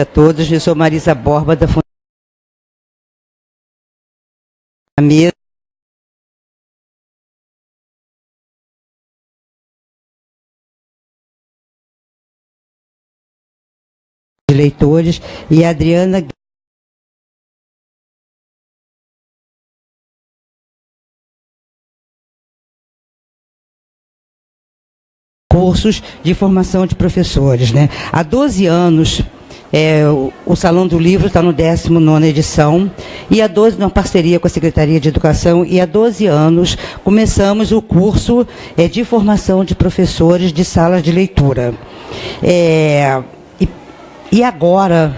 A todos, eu sou Marisa Borba, da Fundação Mesa de Leitores, e a Adriana cursos de formação de professores, né? Há 12 anos, o Salão do Livro está no 19ª edição, e há 12, uma parceria com a Secretaria de Educação, e há 12 anos começamos o curso de formação de professores de salas de leitura. E agora,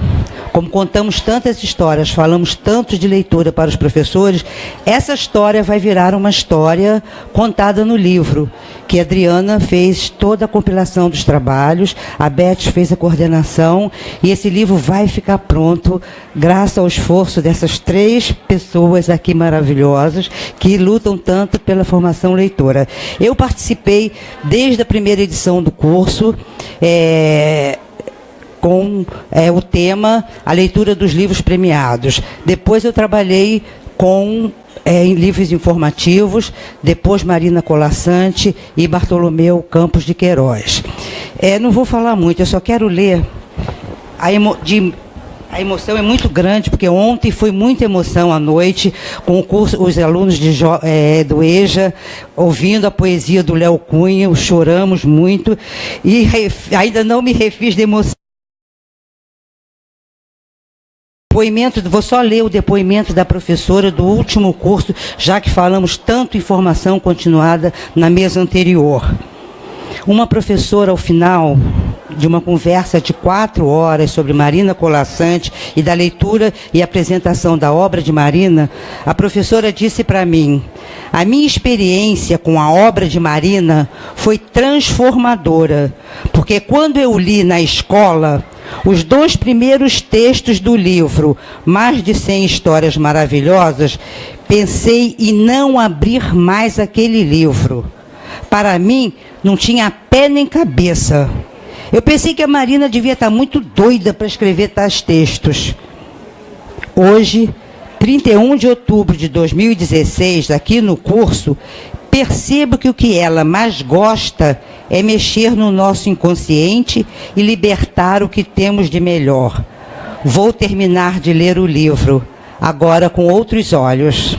como contamos tantas histórias, falamos tanto de leitura para os professores, essa história vai virar uma história contada no livro, que a Adriana fez toda a compilação dos trabalhos, a Beth fez a coordenação, e esse livro vai ficar pronto graças ao esforço dessas 3 pessoas aqui maravilhosas, que lutam tanto pela formação leitora. Eu participei desde a primeira edição do curso, com o tema A Leitura dos Livros Premiados. Depois eu trabalhei em livros informativos, depois Marina Colassante e Bartolomeu Campos de Queiroz. Não vou falar muito, eu só quero ler. A emoção é muito grande, porque ontem foi muita emoção à noite, com o curso, os alunos do EJA, ouvindo a poesia do Léo Cunha, choramos muito, e ainda não me refiz de emoção. Vou só ler o depoimento da professora do último curso, já que falamos tanto em formação continuada na mesa anterior. Uma professora, ao final de uma conversa de 4 horas sobre Marina Colassante e da leitura e apresentação da obra de Marina, a professora disse para mim: a minha experiência com a obra de Marina foi transformadora, porque quando eu li na escola os 2 primeiros textos do livro, Mais de 100 Histórias Maravilhosas, pensei em não abrir mais aquele livro. Para mim, não tinha pé nem cabeça. Eu pensei que a Marina devia estar muito doida para escrever tais textos. Hoje, 31 de outubro de 2016, aqui no curso, percebo que o que ela mais gosta é mexer no nosso inconsciente e libertar o que temos de melhor. Vou terminar de ler o livro, agora com outros olhos.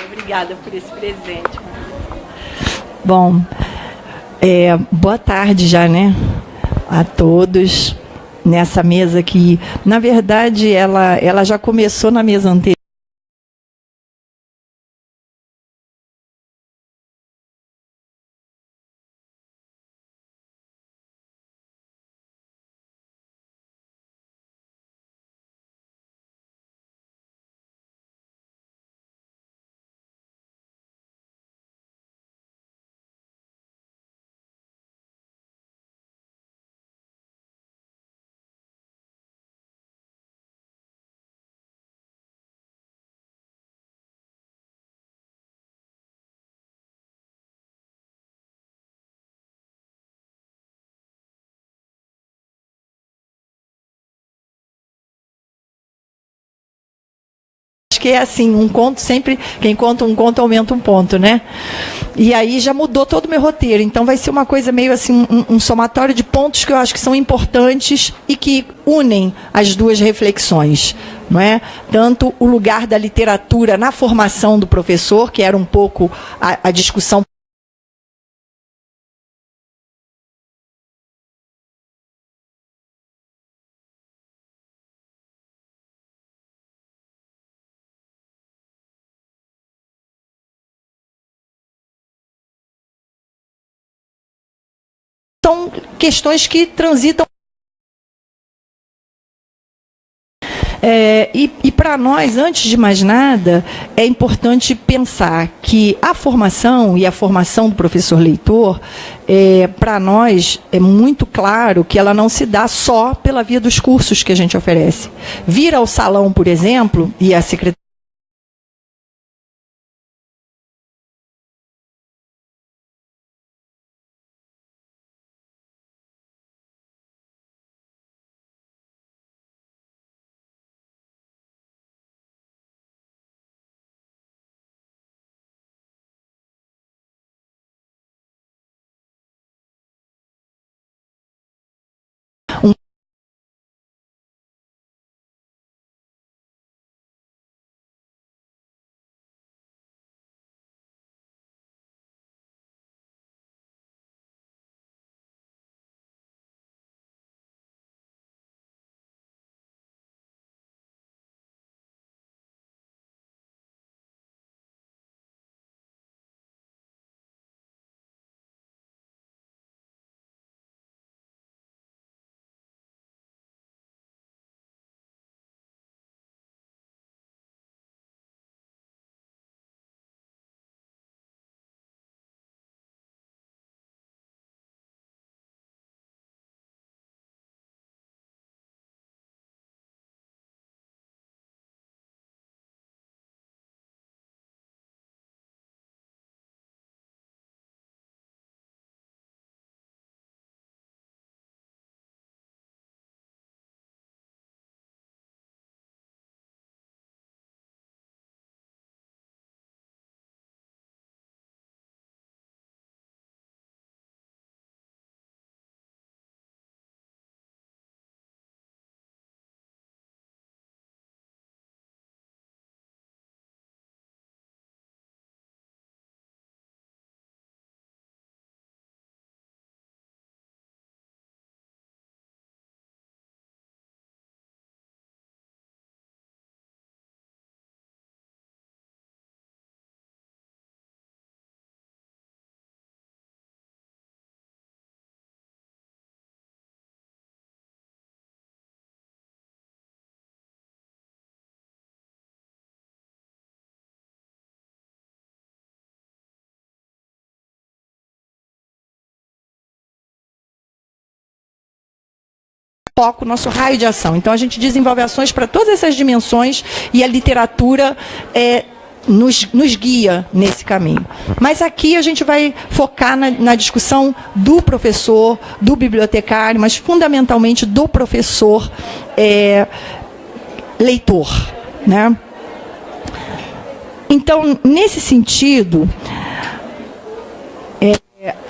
Obrigada por esse presente. Bom, boa tarde já, né, a todos, nessa mesa que, na verdade, ela já começou na mesa anterior. Que é assim, um conto sempre, quem conta um conto aumenta um ponto, né? E aí já mudou todo o meu roteiro, então vai ser uma coisa meio assim, um somatório de pontos que eu acho que são importantes e que unem as 2 reflexões, não é? Tanto o lugar da literatura na formação do professor, que era um pouco a discussão são questões que transitam. E para nós, antes de mais nada, é importante pensar que a formação e a formação do professor leitor, para nós, é muito claro que ela não se dá só pela via dos cursos que a gente oferece. Vir ao salão, por exemplo, e a secretaria foco, nosso raio de ação. Então, a gente desenvolve ações para todas essas dimensões e a literatura nos guia nesse caminho. Mas aqui a gente vai focar na discussão do professor, do bibliotecário, mas fundamentalmente do professor leitor, né? Então, nesse sentido,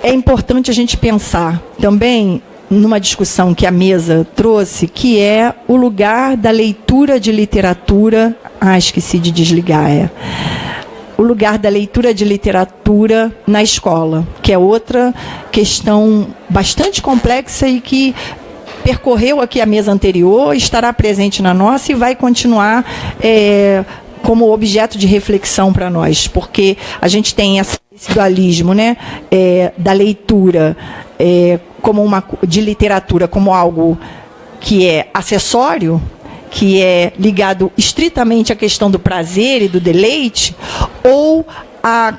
é importante a gente pensar também numa discussão que a mesa trouxe, que é o lugar da leitura de literatura. Esqueci de desligar. O lugar da leitura de literatura na escola, que é outra questão bastante complexa e que percorreu aqui a mesa anterior, estará presente na nossa e vai continuar como objeto de reflexão para nós, porque a gente tem esse dualismo, né, da leitura de literatura como algo que é acessório, que é ligado estritamente à questão do prazer e do deleite, ou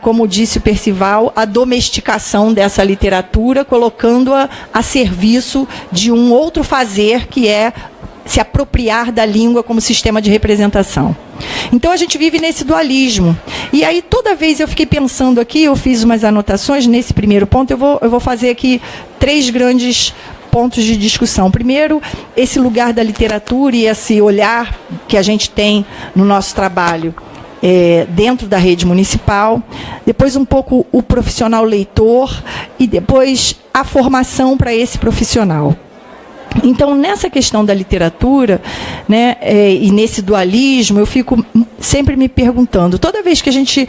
como disse o Percival, a domesticação dessa literatura, colocando-a a serviço de um outro fazer, que é se apropriar da língua como sistema de representação. Então, a gente vive nesse dualismo. E aí, toda vez eu fiquei pensando aqui, eu fiz umas anotações nesse primeiro ponto, eu vou fazer aqui 3 grandes pontos de discussão. Primeiro, esse lugar da literatura e esse olhar que a gente tem no nosso trabalho dentro da rede municipal. Depois, um pouco, o profissional leitor e depois a formação para esse profissional. Então, nessa questão da literatura, né, e nesse dualismo, eu fico sempre me perguntando, toda vez que a gente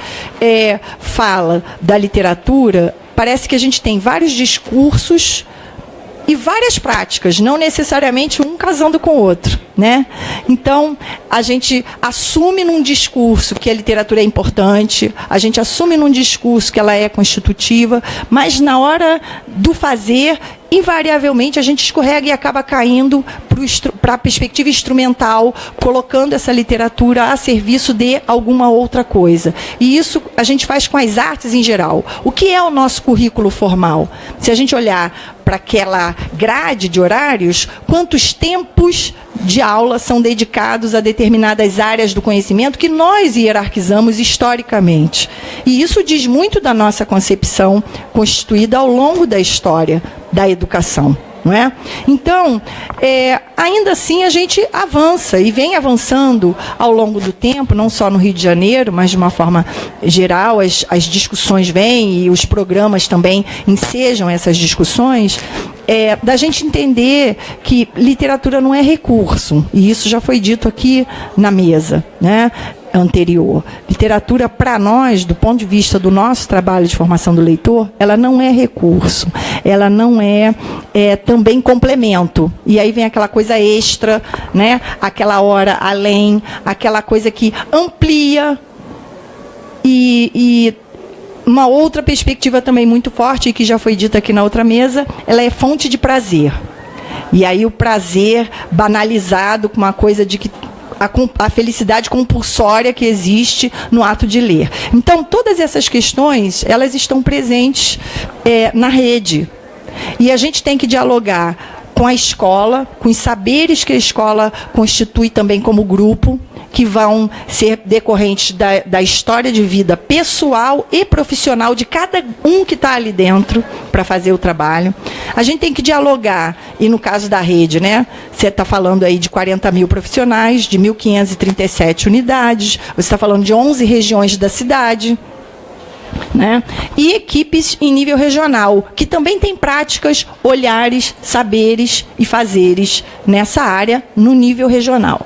fala da literatura, parece que a gente tem vários discursos e várias práticas, não necessariamente um casando com o outro, né? Então, a gente assume num discurso que a literatura é importante, a gente assume num discurso que ela é constitutiva, mas na hora do fazer, invariavelmente, a gente escorrega e acaba caindo para a perspectiva instrumental, colocando essa literatura a serviço de alguma outra coisa. E isso a gente faz com as artes em geral. O que é o nosso currículo formal? Se a gente olhar para aquela grade de horários, quantos tempos de aula são dedicados a determinadas áreas do conhecimento que nós hierarquizamos historicamente. E isso diz muito da nossa concepção constituída ao longo da história da educação, não é? Então, ainda assim, a gente avança e vem avançando ao longo do tempo, não só no Rio de Janeiro, mas de uma forma geral, as discussões vêm e os programas também ensejam essas discussões, da gente entender que literatura não é recurso, e isso já foi dito aqui na mesa, né, anterior. Literatura, para nós, do ponto de vista do nosso trabalho de formação do leitor, ela não é recurso, ela não é também complemento. E aí vem aquela coisa extra, né, aquela hora além, aquela coisa que amplia e uma outra perspectiva também muito forte, e que já foi dita aqui na outra mesa, ela é fonte de prazer. E aí o prazer banalizado com uma coisa de que a felicidade compulsória que existe no ato de ler. Então, todas essas questões, elas estão presentes na rede. E a gente tem que dialogar com a escola, com os saberes que a escola constitui também como grupo, que vão ser decorrentes da história de vida pessoal e profissional de cada um que está ali dentro para fazer o trabalho. A gente tem que dialogar, e no caso da rede, né, você está falando aí de 40 mil profissionais, de 1.537 unidades, você está falando de 11 regiões da cidade, né? E equipes em nível regional, que também têm práticas, olhares, saberes e fazeres nessa área no nível regional.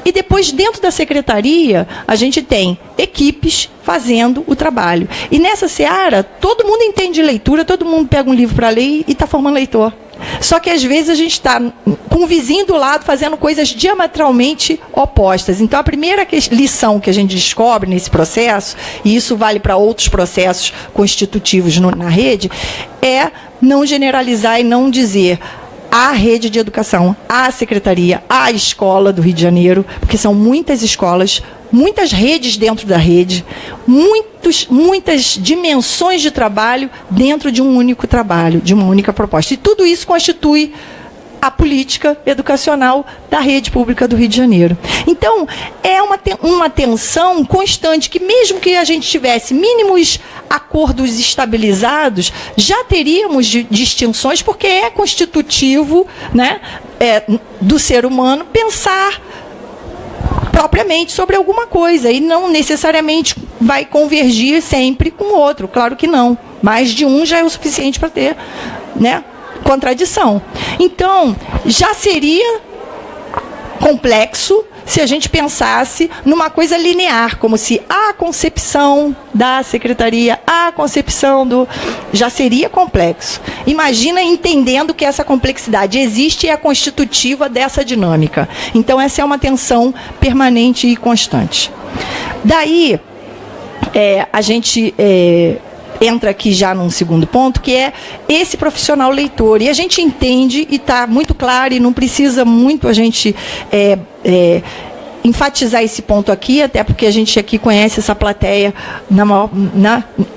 E depois, dentro da secretaria, a gente tem equipes fazendo o trabalho. E nessa seara, todo mundo entende leitura, todo mundo pega um livro para ler e está formando leitor. Só que, às vezes, a gente está com o vizinho do lado fazendo coisas diametralmente opostas. Então, a primeira lição que a gente descobre nesse processo, e isso vale para outros processos constitutivos na rede, é não generalizar e não dizer a rede de educação, a secretaria, a escola do Rio de Janeiro, porque são muitas escolas, muitas redes dentro da rede, muitas dimensões de trabalho dentro de um único trabalho, de uma única proposta. E tudo isso constitui a política educacional da rede pública do Rio de Janeiro. Então, é uma tensão constante, que mesmo que a gente tivesse mínimos acordos estabilizados, já teríamos distinções, porque é constitutivo, né, do ser humano pensar propriamente sobre alguma coisa, e não necessariamente vai convergir sempre com o outro, claro que não. Mais de um já é o suficiente para ter, né, contradição. Então, já seria complexo se a gente pensasse numa coisa linear, como se a concepção da secretaria, a concepção do... já seria complexo. Imagina entendendo que essa complexidade existe e é constitutiva dessa dinâmica. Então, essa é uma tensão permanente e constante. Daí, a gente... entra aqui já num segundo ponto, que é esse profissional leitor. E a gente entende, e está muito claro, e não precisa muito a gente enfatizar esse ponto aqui, até porque a gente aqui conhece essa plateia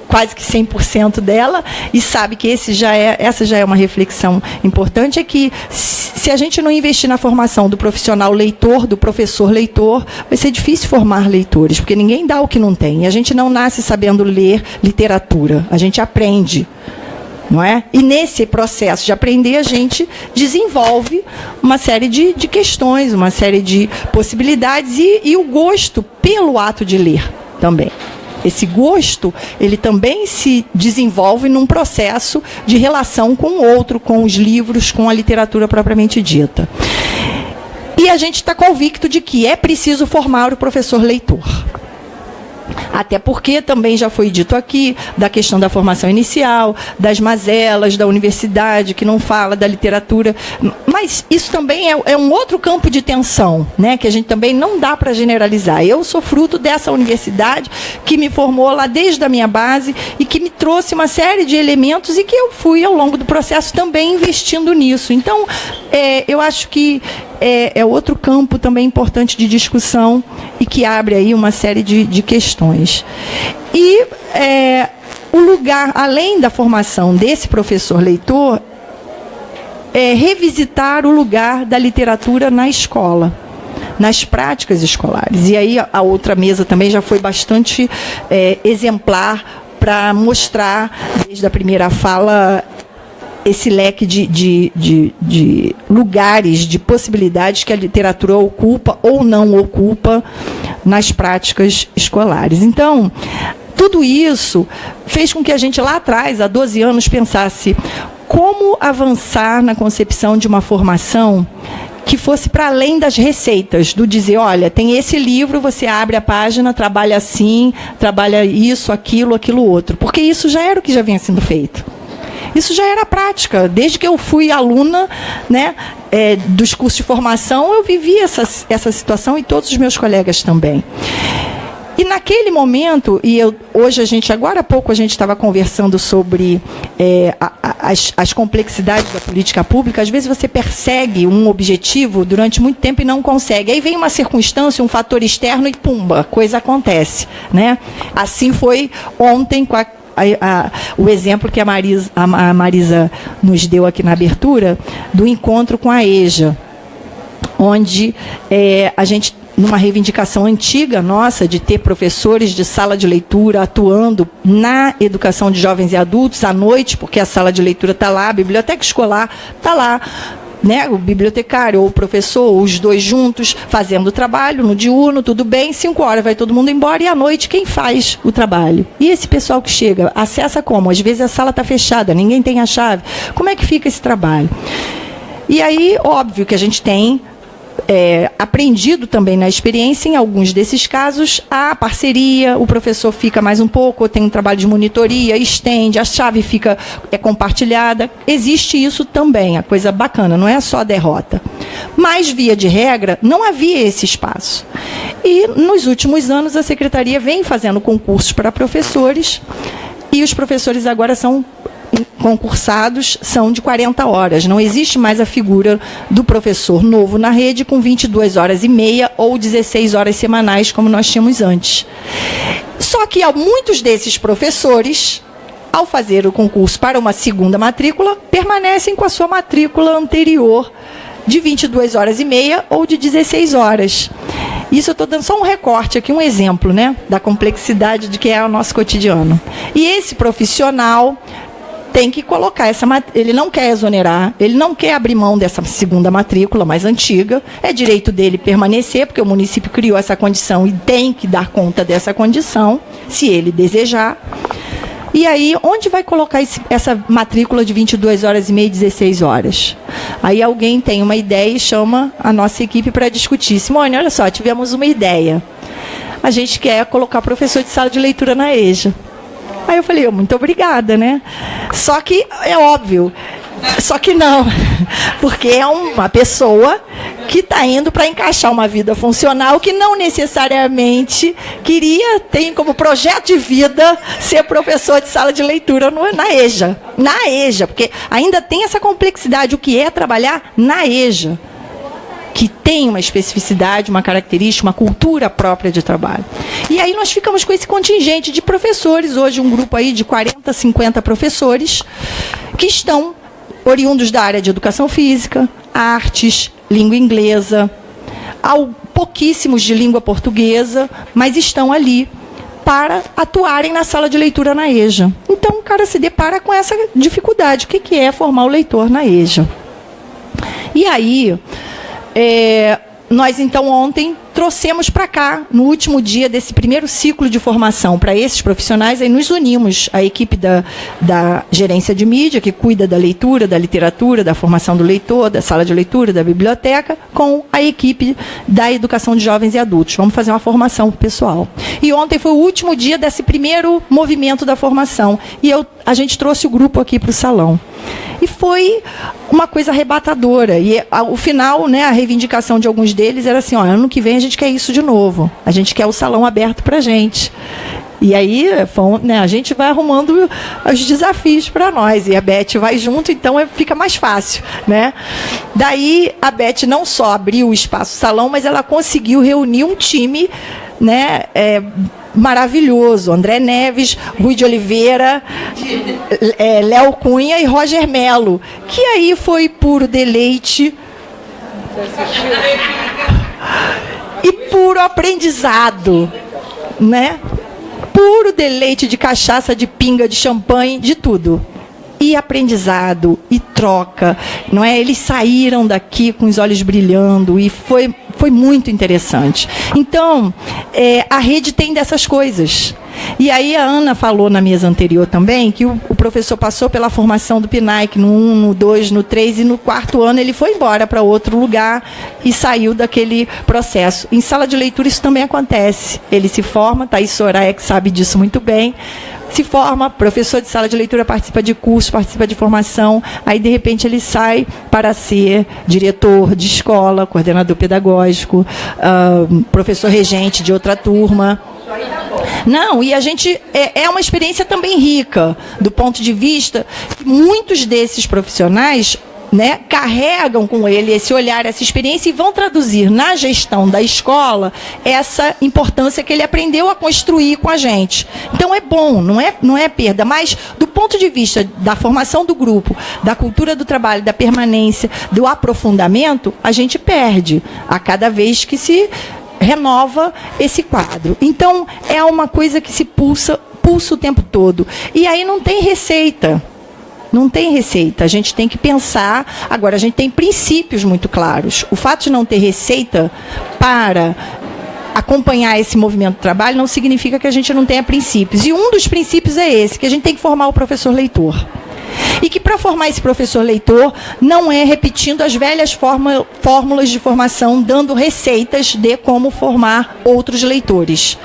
quase que 100% dela, e sabe que essa já é uma reflexão importante, é que se a gente não investir na formação do profissional leitor, do professor leitor, vai ser difícil formar leitores, porque ninguém dá o que não tem. E a gente não nasce sabendo ler literatura, a gente aprende. Não é? E nesse processo de aprender, a gente desenvolve uma série de questões, uma série de possibilidades e o gosto pelo ato de ler também. Esse gosto, ele também se desenvolve num processo de relação com o outro, com os livros, com a literatura propriamente dita. E a gente está convicto de que é preciso formar o professor leitor. Até porque também já foi dito aqui da questão da formação inicial, das mazelas da universidade, que não fala da literatura. Mas isso também é um outro campo de tensão, né, que a gente também não dá para generalizar. Eu sou fruto dessa universidade que me formou lá desde a minha base e que me trouxe uma série de elementos e que eu fui, ao longo do processo, também investindo nisso. Então, eu acho que é outro campo também importante de discussão e que abre aí uma série de questões. E o lugar, além da formação desse professor leitor, é revisitar o lugar da literatura na escola, nas práticas escolares. E aí a outra mesa também já foi bastante exemplar para mostrar, desde a primeira fala, esse leque de lugares, de possibilidades que a literatura ocupa ou não ocupa nas práticas escolares. Então, tudo isso fez com que a gente lá atrás, há 12 anos, pensasse como avançar na concepção de uma formação que fosse para além das receitas, do dizer, olha, tem esse livro, você abre a página, trabalha assim, trabalha isso, aquilo outro. Porque isso já era o que já vinha sendo feito. Isso já era prática. Desde que eu fui aluna, né, dos cursos de formação, eu vivi essa situação e todos os meus colegas também. E naquele momento, hoje agora há pouco a gente estava conversando sobre as complexidades da política pública. Às vezes você persegue um objetivo durante muito tempo e não consegue. Aí vem uma circunstância, um fator externo e pumba, coisa acontece, né? Assim foi ontem com o exemplo que a Marisa nos deu aqui na abertura, do encontro com a EJA, onde a gente, numa reivindicação antiga nossa, de ter professores de sala de leitura atuando na educação de jovens e adultos à noite, porque a sala de leitura está lá, a biblioteca escolar está lá, né, o bibliotecário ou o professor, ou os dois juntos, fazendo o trabalho no diurno, tudo bem, 5 horas vai todo mundo embora, e à noite quem faz o trabalho? E esse pessoal que chega, acessa como? Às vezes a sala está fechada, ninguém tem a chave. Como é que fica esse trabalho? E aí, óbvio que a gente tem aprendido também na experiência, em alguns desses casos, a parceria, o professor fica mais um pouco, tem um trabalho de monitoria, estende, a chave é compartilhada. Existe isso também, a coisa bacana, não é só a derrota. Mas, via de regra, não havia esse espaço. E, nos últimos anos, a Secretaria vem fazendo concursos para professores, e os professores agora são concursados, são de 40 horas. Não existe mais a figura do professor novo na rede com 22 horas e meia ou 16 horas semanais, como nós tínhamos antes. Só que muitos desses professores, ao fazer o concurso para uma segunda matrícula, permanecem com a sua matrícula anterior de 22h30 ou de 16 horas. Isso eu estou dando só um recorte aqui, um exemplo, né, da complexidade de que é o nosso cotidiano. E esse profissional tem que colocar ele não quer exonerar, ele não quer abrir mão dessa segunda matrícula mais antiga, é direito dele permanecer, porque o município criou essa condição e tem que dar conta dessa condição, se ele desejar. E aí, onde vai colocar essa matrícula de 22h30 e 16 horas? Aí alguém tem uma ideia e chama a nossa equipe para discutir. Simone, olha só, tivemos uma ideia. A gente quer colocar professor de sala de leitura na EJA. Aí eu falei, muito obrigada, né? Só que é óbvio, só que não, porque é uma pessoa que está indo para encaixar uma vida funcional que não necessariamente tem como projeto de vida ser professor de sala de leitura na EJA. Na EJA, porque ainda tem essa complexidade, o que é trabalhar na EJA, que tem uma especificidade, uma característica, uma cultura própria de trabalho. E aí nós ficamos com esse contingente de professores, hoje um grupo aí de 40, 50 professores, que estão oriundos da área de educação física, artes, língua inglesa, pouquíssimos de língua portuguesa, mas estão ali para atuarem na sala de leitura na EJA. Então o cara se depara com essa dificuldade, o que é formar o leitor na EJA. E aí, nós então ontem trouxemos para cá, no último dia desse primeiro ciclo de formação para esses profissionais, aí nos unimos a equipe da gerência de mídia, que cuida da leitura, da literatura, da formação do leitor, da sala de leitura, da biblioteca, com a equipe da educação de jovens e adultos. Vamos fazer uma formação pessoal. E ontem foi o último dia desse primeiro movimento da formação. E a gente trouxe o grupo aqui para o salão. E foi uma coisa arrebatadora. E o final, né, a reivindicação de alguns deles era assim, ano que vem a gente quer isso de novo. A gente quer o salão aberto para a gente. E aí, a gente vai arrumando os desafios para nós. E a Beth vai junto, então fica mais fácil, né? Daí, a Beth não só abriu o espaço salão, mas ela conseguiu reunir um time, né, maravilhoso. André Neves, Rui de Oliveira, Léo Cunha e Roger Melo. Que aí foi puro deleite e puro aprendizado, né? Puro deleite de cachaça, de pinga, de champanhe, de tudo. E aprendizado, e troca, não é? Eles saíram daqui com os olhos brilhando e foi muito interessante. Então, a rede tem dessas coisas. E aí a Ana falou na mesa anterior também que o professor passou pela formação do PNAEC no 1, no 2, no 3 e no 4º ano ele foi embora para outro lugar e saiu daquele processo. Em sala de leitura isso também acontece. Ele se forma, Thaís Soraya que sabe disso muito bem, se forma, professor de sala de leitura, participa de curso, participa de formação, aí de repente ele sai para ser diretor de escola, coordenador pedagógico, professor regente de outra turma. Não, e a gente é uma experiência também rica, do ponto de vista que muitos desses profissionais, né, carregam com ele esse olhar, essa experiência e vão traduzir na gestão da escola essa importância que ele aprendeu a construir com a gente. Então é bom, não é perda, mas do ponto de vista da formação do grupo, da cultura do trabalho, da permanência, do aprofundamento, a gente perde a cada vez que se renova esse quadro. Então é uma coisa que se pulsa o tempo todo. E aí não tem receita. Não tem receita, a gente tem que pensar. Agora, a gente tem princípios muito claros. O fato de não ter receita para acompanhar esse movimento de trabalho não significa que a gente não tenha princípios. E um dos princípios é esse, que a gente tem que formar o professor leitor. E que para formar esse professor leitor, não é repetindo as velhas fórmulas de formação, dando receitas de como formar outros leitores.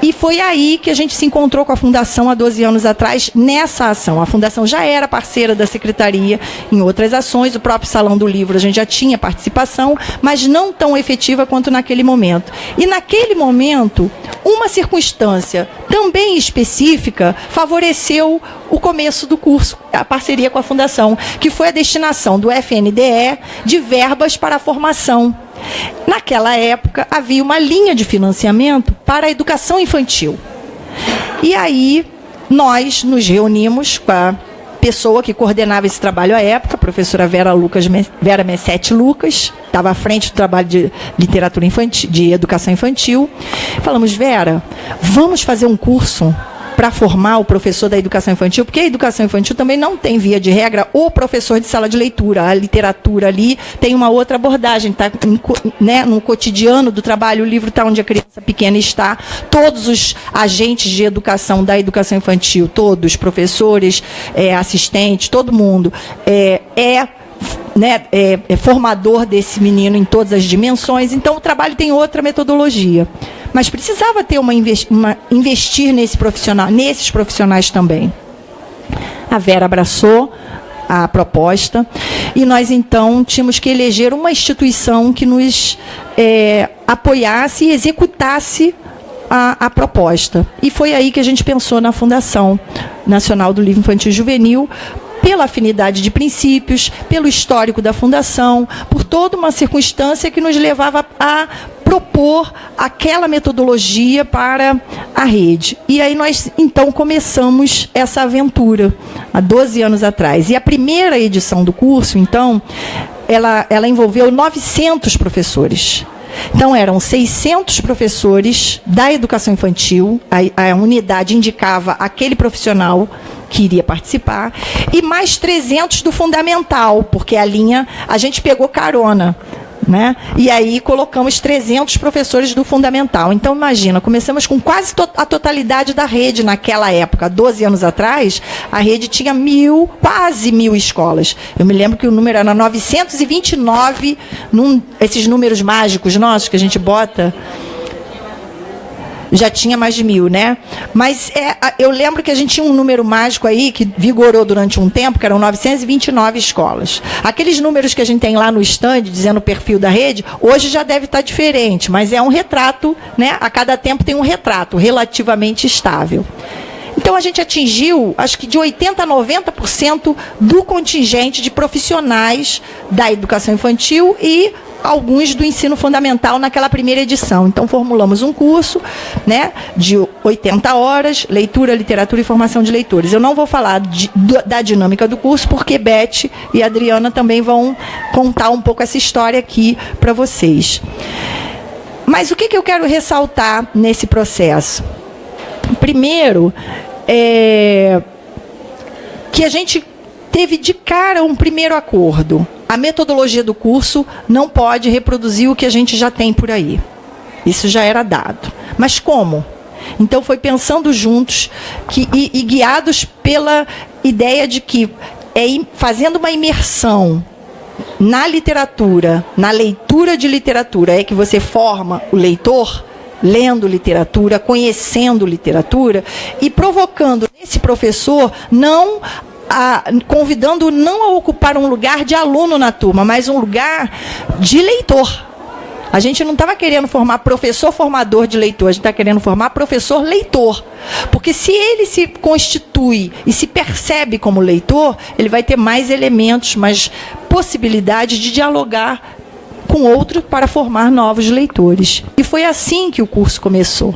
E foi aí que a gente se encontrou com a Fundação há 12 anos atrás, nessa ação. A Fundação já era parceira da Secretaria em outras ações, o próprio Salão do Livro a gente já tinha participação, mas não tão efetiva quanto naquele momento. E naquele momento, uma circunstância também específica favoreceu o começo do curso, a parceria com a Fundação, que foi a destinação do FNDE de verbas para a formação. Naquela época, havia uma linha de financiamento para a educação infantil. E aí, nós nos reunimos com a pessoa que coordenava esse trabalho à época, a professora Vera Messetti Lucas, estava à frente do trabalho de literatura infantil, de educação infantil. Falamos, Vera, vamos fazer um curso para formar o professor da educação infantil, porque a educação infantil também não tem, via de regra, o professor de sala de leitura. A literatura ali tem uma outra abordagem, está, né, no cotidiano do trabalho, o livro está onde a criança pequena está, todos os agentes de educação da educação infantil, todos, professores, assistentes, todo mundo, é formador desse menino em todas as dimensões. Então, o trabalho tem outra metodologia. Mas precisava ter investir nesses profissionais também. A Vera abraçou a proposta e nós, então, tínhamos que eleger uma instituição que nos apoiasse e executasse a proposta. E foi aí que a gente pensou na Fundação Nacional do Livro Infantil e Juvenil, pela afinidade de princípios, pelo histórico da Fundação, por toda uma circunstância que nos levava a propor aquela metodologia para a rede. E aí nós, então, começamos essa aventura, há 12 anos atrás. E a primeira edição do curso, então, ela envolveu 900 professores. Então, eram 600 professores da educação infantil, a unidade indicava aquele profissional que iria participar, e mais 300 do fundamental, porque a gente pegou carona, né? E aí colocamos 300 professores do fundamental. Então, imagina, começamos com quase a totalidade da rede naquela época. 12 anos atrás, a rede tinha quase 1.000 escolas. Eu me lembro que o número era 929, esses números mágicos nossos que a gente bota, já tinha mais de 1.000, né? Mas eu lembro que a gente tinha um número mágico aí, que vigorou durante um tempo, que eram 929 escolas. Aqueles números que a gente tem lá no stand, dizendo o perfil da rede, hoje já deve estar diferente, mas é um retrato, né? A cada tempo tem um retrato relativamente estável. Então, a gente atingiu, acho que de 80% a 90% do contingente de profissionais da educação infantil e alguns do ensino fundamental naquela primeira edição. Então, formulamos um curso, né, de 80 horas, leitura, literatura e formação de leitores. Eu não vou falar da dinâmica do curso, porque Beth e Adriana também vão contar um pouco essa história aqui para vocês. Mas o que eu quero ressaltar nesse processo? Primeiro, que a gente teve de cara um primeiro acordo. A metodologia do curso não pode reproduzir o que a gente já tem por aí. Isso já era dado. Mas como? Então, foi pensando juntos e guiados pela ideia de que fazendo uma imersão na literatura, na leitura de literatura, é que você forma o leitor, lendo literatura, conhecendo literatura e provocando nesse professor convidando não a ocupar um lugar de aluno na turma, mas um lugar de leitor. A gente não estava querendo formar professor formador de leitor, a gente está querendo formar professor leitor. Porque se ele se constitui e se percebe como leitor, ele vai ter mais elementos, mais possibilidades de dialogar com outro para formar novos leitores. E foi assim que o curso começou.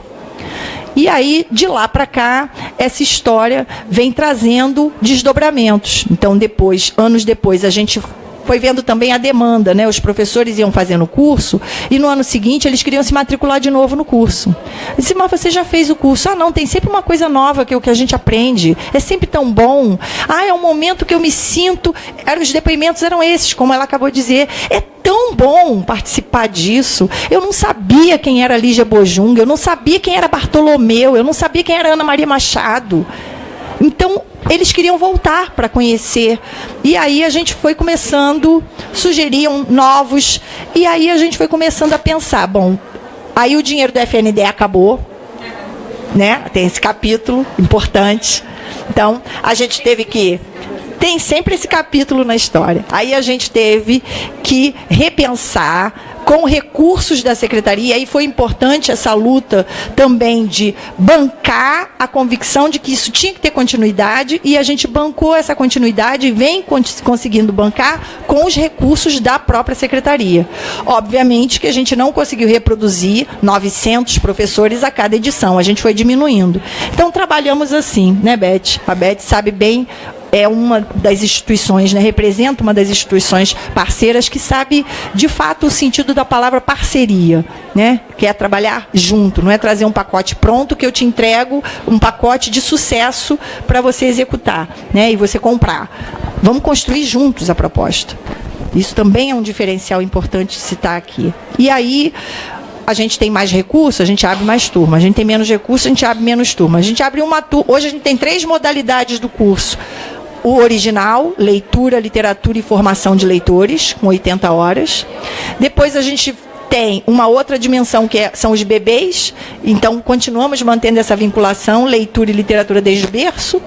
E aí, de lá para cá, essa história vem trazendo desdobramentos. Então, anos depois, a gente foi vendo também a demanda, né? Os professores iam fazendo o curso e no ano seguinte eles queriam se matricular de novo no curso. Eu disse, mas você já fez o curso? Ah, não, tem sempre uma coisa nova que é o que a gente aprende. É sempre tão bom. Ah, é um momento que eu me sinto... Os depoimentos eram esses, como ela acabou de dizer. É tão bom participar disso. Eu não sabia quem era Lígia Bojunga, eu não sabia quem era Bartolomeu, eu não sabia quem era Ana Maria Machado. Então, eles queriam voltar para conhecer. E aí a gente foi começando, sugeriam novos, e aí a gente foi começando a pensar, bom, aí o dinheiro do FNDE acabou, né? Tem esse capítulo importante. Então, a gente teve que... Tem sempre esse capítulo na história. Aí a gente teve que repensar com recursos da secretaria, e foi importante essa luta também de bancar a convicção de que isso tinha que ter continuidade, e a gente bancou essa continuidade e vem conseguindo bancar com os recursos da própria secretaria. Obviamente que a gente não conseguiu reproduzir 900 professores a cada edição, a gente foi diminuindo. Então, trabalhamos assim, né, Beth? A Beth sabe bem é uma das instituições, né, representa uma das instituições parceiras que sabe, de fato, o sentido da palavra parceria, né, que é trabalhar junto, não é trazer um pacote pronto que eu te entrego, um pacote de sucesso para você executar, né, e você comprar. Vamos construir juntos a proposta. Isso também é um diferencial importante de citar aqui. E aí, a gente tem mais recursos, a gente abre mais turma. A gente tem menos recursos, a gente abre menos turma. A gente abre uma turma. Hoje a gente tem 3 modalidades do curso. O original, leitura, literatura e formação de leitores, com 80 horas. Depois a gente tem uma outra dimensão, que são os bebês. Então, continuamos mantendo essa vinculação, leitura e literatura desde o berço,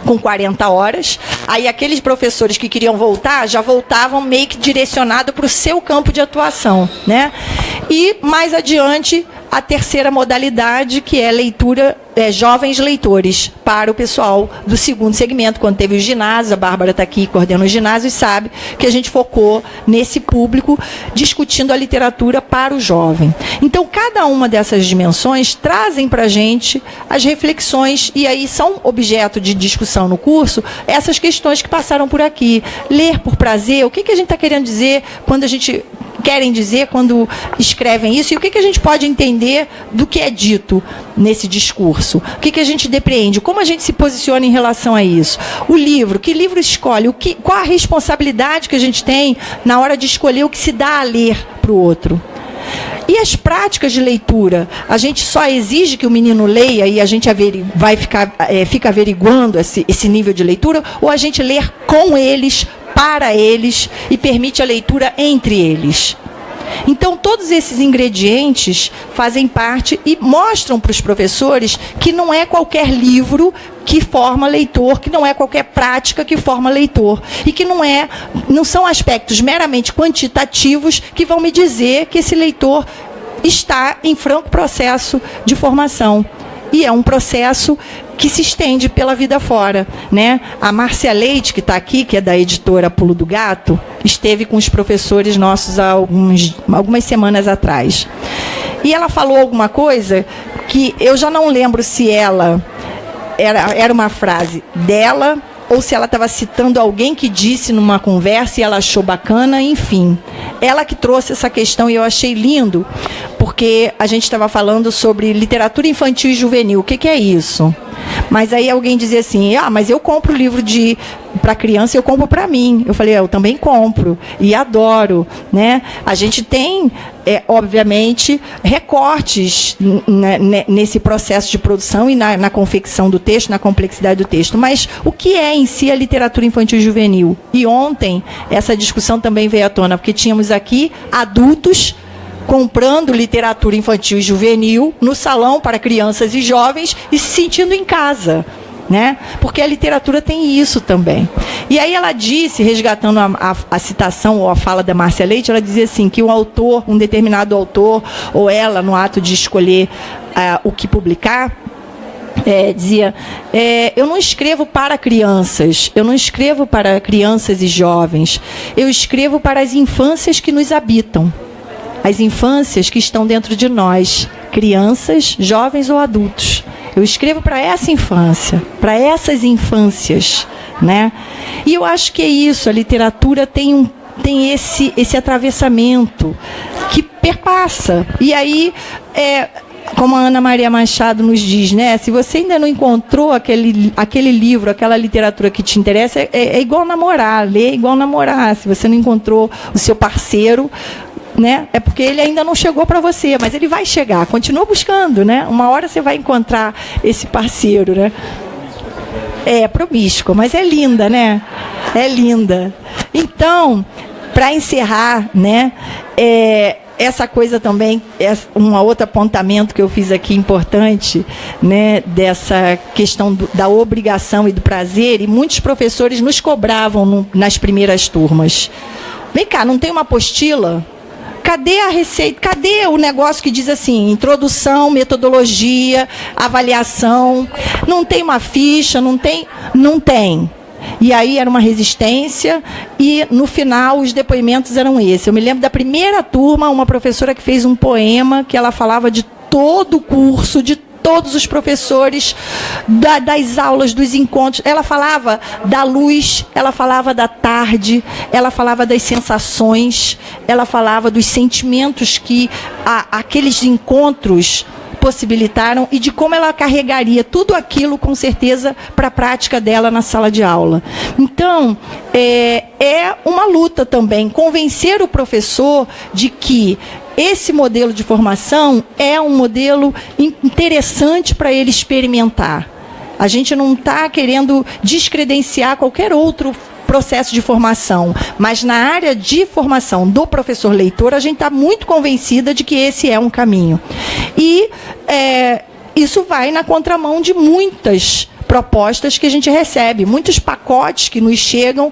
com 40 horas. Aí aqueles professores que queriam voltar, já voltavam meio que direcionado para o seu campo de atuação, né? E, mais adiante, a terceira modalidade, que é leitura, jovens leitores, para o pessoal do segundo segmento. Quando teve o ginásio, a Bárbara está aqui, coordena o ginásio, e sabe que a gente focou nesse público, discutindo a literatura para o jovem. Então, cada uma dessas dimensões trazem para a gente as reflexões, e aí são objeto de discussão no curso, essas questões que passaram por aqui. Ler por prazer, o que a gente está querendo dizer quando a gente... querem dizer quando escrevem isso, e o que a gente pode entender do que é dito nesse discurso, o que a gente depreende, como a gente se posiciona em relação a isso. O livro, que livro escolhe, qual a responsabilidade que a gente tem na hora de escolher o que se dá a ler para o outro. E as práticas de leitura, a gente só exige que o menino leia e a gente fica averiguando esse nível de leitura, ou a gente lê com eles, para eles, e permite a leitura entre eles. Então, todos esses ingredientes fazem parte e mostram para os professores que não é qualquer livro que forma leitor, que não é qualquer prática que forma leitor, e que não são aspectos meramente quantitativos que vão me dizer que esse leitor está em franco processo de formação. E é um processo que se estende pela vida fora, né? A Márcia Leite, que está aqui, que é da editora Pulo do Gato, esteve com os professores nossos há algumas semanas atrás. E ela falou alguma coisa que eu já não lembro se ela era uma frase dela ou se ela estava citando alguém que disse numa conversa e ela achou bacana, enfim. Ela que trouxe essa questão e eu achei lindo, porque a gente estava falando sobre literatura infantil e juvenil. O que é isso? Mas aí alguém dizia assim, mas eu compro livro para criança e eu compro para mim. Eu falei, eu também compro e adoro, né? A gente tem, obviamente, recortes nesse processo de produção e na confecção do texto, na complexidade do texto. Mas o que é em si a literatura infantil e juvenil? E ontem essa discussão também veio à tona, porque tínhamos aqui adultos comprando literatura infantil e juvenil no salão para crianças e jovens e se sentindo em casa, né? Porque a literatura tem isso também. E aí ela disse, resgatando a citação ou a fala da Márcia Leite, ela dizia assim, que um determinado autor, ou ela, no ato de escolher o que publicar, dizia, eu não escrevo para crianças, eu não escrevo para crianças e jovens, eu escrevo para as infâncias que nos habitam. As infâncias que estão dentro de nós, crianças, jovens ou adultos. Eu escrevo para essa infância, para essas infâncias, né? E eu acho que é isso, a literatura tem esse atravessamento que perpassa. E aí, como a Ana Maria Machado nos diz, né? Se você ainda não encontrou aquele livro, aquela literatura que te interessa, é igual namorar, ler é igual namorar. Se você não encontrou o seu parceiro, né? É porque ele ainda não chegou para você, mas ele vai chegar, continua buscando, né? Uma hora você vai encontrar esse parceiro, né? É promíscua, mas é linda, né? É linda. Então, para encerrar, né? Essa coisa também, um outro apontamento que eu fiz aqui importante, né, dessa questão da obrigação e do prazer, e muitos professores nos cobravam nas primeiras turmas. Vem cá, não tem uma apostila? Cadê a receita? Cadê o negócio que diz assim, introdução, metodologia, avaliação? Não tem uma ficha, não tem? Não tem. E aí era uma resistência e, no final, os depoimentos eram esses. Eu me lembro da primeira turma, uma professora que fez um poema que ela falava de todo o curso, de todos os professores, das aulas, dos encontros. Ela falava da luz, ela falava da tarde, ela falava das sensações, ela falava dos sentimentos que aqueles encontros possibilitaram e de como ela carregaria tudo aquilo, com certeza, para a prática dela na sala de aula. Então, é uma luta também, convencer o professor de que esse modelo de formação é um modelo interessante para ele experimentar. A gente não está querendo descredenciar qualquer outro processo de formação, mas na área de formação do professor leitor, a gente está muito convencida de que esse é um caminho. E isso vai na contramão de muitas propostas que a gente recebe, muitos pacotes que nos chegam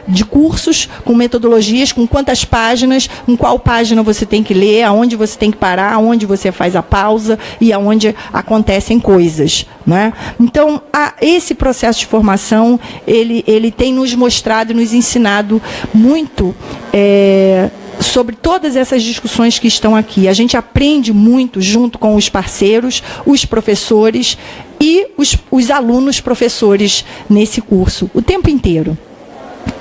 de cursos com metodologias, com quantas páginas, em qual página você tem que ler, aonde você tem que parar, aonde você faz a pausa e aonde acontecem coisas, né? Então, esse processo de formação, ele tem nos mostrado e nos ensinado muito sobre todas essas discussões que estão aqui. A gente aprende muito junto com os parceiros, os professores e os alunos professores nesse curso, o tempo inteiro.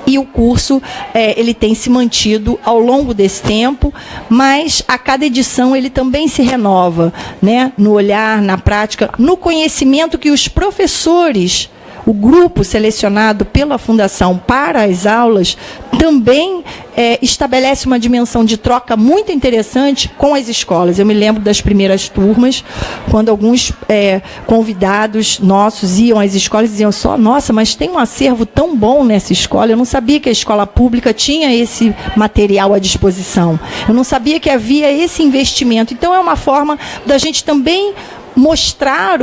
E o curso, ele tem se mantido ao longo desse tempo, mas a cada edição ele também se renova, né? No olhar, na prática, no conhecimento que os professores, o grupo selecionado pela Fundação para as aulas, também estabelece uma dimensão de troca muito interessante com as escolas. Eu me lembro das primeiras turmas, quando alguns convidados nossos iam às escolas e diziam só, nossa, mas tem um acervo tão bom nessa escola, eu não sabia que a escola pública tinha esse material à disposição, eu não sabia que havia esse investimento. Então, é uma forma da gente também mostrar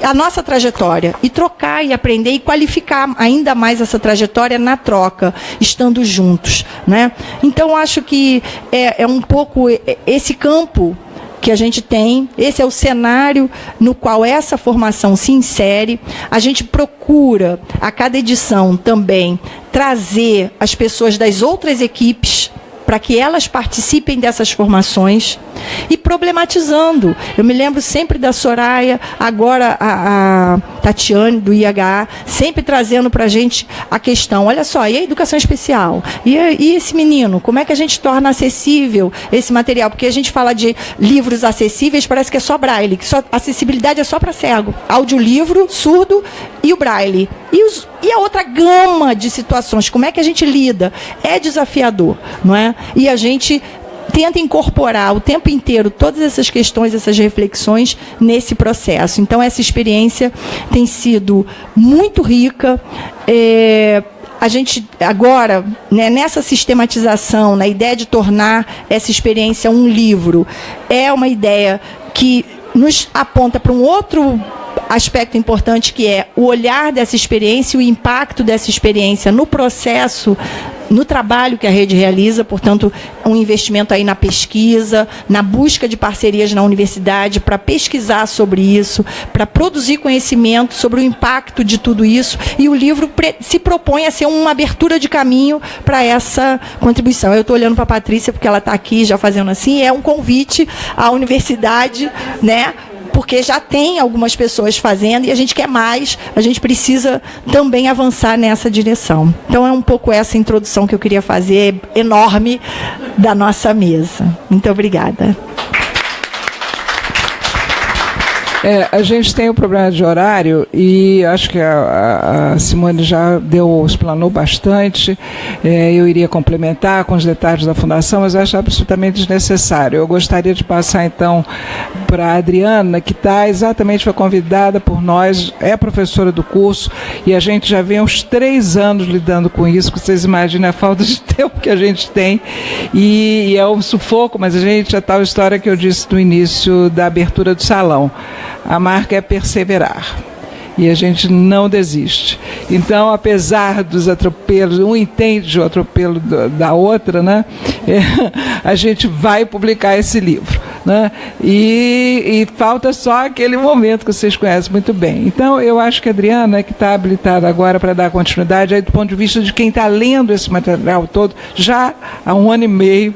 a nossa trajetória e trocar e aprender e qualificar ainda mais essa trajetória na troca, estando juntos, né? Então, acho que é um pouco esse campo que a gente tem, esse é o cenário no qual essa formação se insere. A gente procura, a cada edição também, trazer as pessoas das outras equipes para que elas participem dessas formações e problematizando. Eu me lembro sempre da Soraya, agora a Tatiane, do IHA, sempre trazendo para a gente a questão, olha só, e a educação especial? E esse menino, como é que a gente torna acessível esse material? Porque a gente fala de livros acessíveis, parece que é só braille, que acessibilidade é só para cego. Audiolivro, surdo e o braille. E a outra gama de situações, como é que a gente lida? É desafiador, não é? E a gente tenta incorporar o tempo inteiro todas essas questões, essas reflexões nesse processo. Então, essa experiência tem sido muito rica. A gente agora, né, nessa sistematização, na ideia de tornar essa experiência um livro, é uma ideia que nos aponta para um outro aspecto importante, que é o olhar dessa experiência, o impacto dessa experiência no processo, no trabalho que a rede realiza, portanto, um investimento aí na pesquisa, na busca de parcerias na universidade para pesquisar sobre isso, para produzir conhecimento sobre o impacto de tudo isso, e o livro se propõe a ser uma abertura de caminho para essa contribuição. Eu estou olhando para a Patrícia, porque ela está aqui já fazendo assim, é um convite à universidade, né? Porque já tem algumas pessoas fazendo e a gente quer mais, a gente precisa também avançar nessa direção. Então, é um pouco essa introdução que eu queria fazer, enorme, da nossa mesa. Muito obrigada. A gente tem o problema de horário e acho que a Simone já explanou bastante. Eu iria complementar com os detalhes da Fundação, mas acho absolutamente desnecessário. Eu gostaria de passar, então, para a Adriana, que foi convidada por nós, é professora do curso, e a gente já vem há uns 3 anos lidando com isso, que vocês imaginem a falta de tempo que a gente tem, e é um sufoco, mas a gente, a tal história que eu disse no início da abertura do salão, a marca é perseverar. E a gente não desiste. Então, apesar dos atropelos, um entende o atropelo da outra, né? A gente vai publicar esse livro. né? E falta só aquele momento que vocês conhecem muito bem. Então, eu acho que a Adriana, que está habilitada agora para dar continuidade, aí, do ponto de vista de quem está lendo esse material todo, já há 1 ano e meio,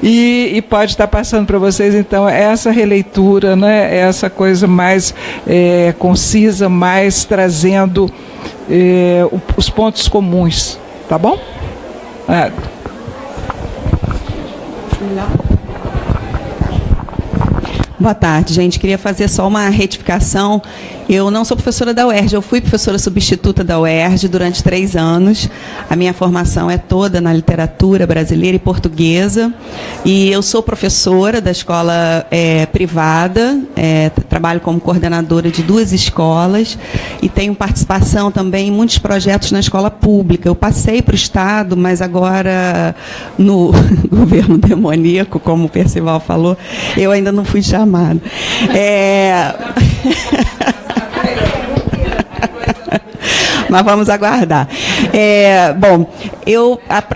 e pode estar passando para vocês, então, essa releitura, né? Essa coisa mais concisa, mais trazendo os pontos comuns. Tá bom? Boa tarde, gente. Queria fazer só uma retificação. Eu não sou professora da UERJ, eu fui professora substituta da UERJ durante 3 anos. A minha formação é toda na literatura brasileira e portuguesa. E eu sou professora da escola privada, trabalho como coordenadora de 2 escolas e tenho participação também em muitos projetos na escola pública. Eu passei para o Estado, mas agora no governo demoníaco, como o Percival falou, eu ainda não fui chamada. Mas vamos aguardar. Bom,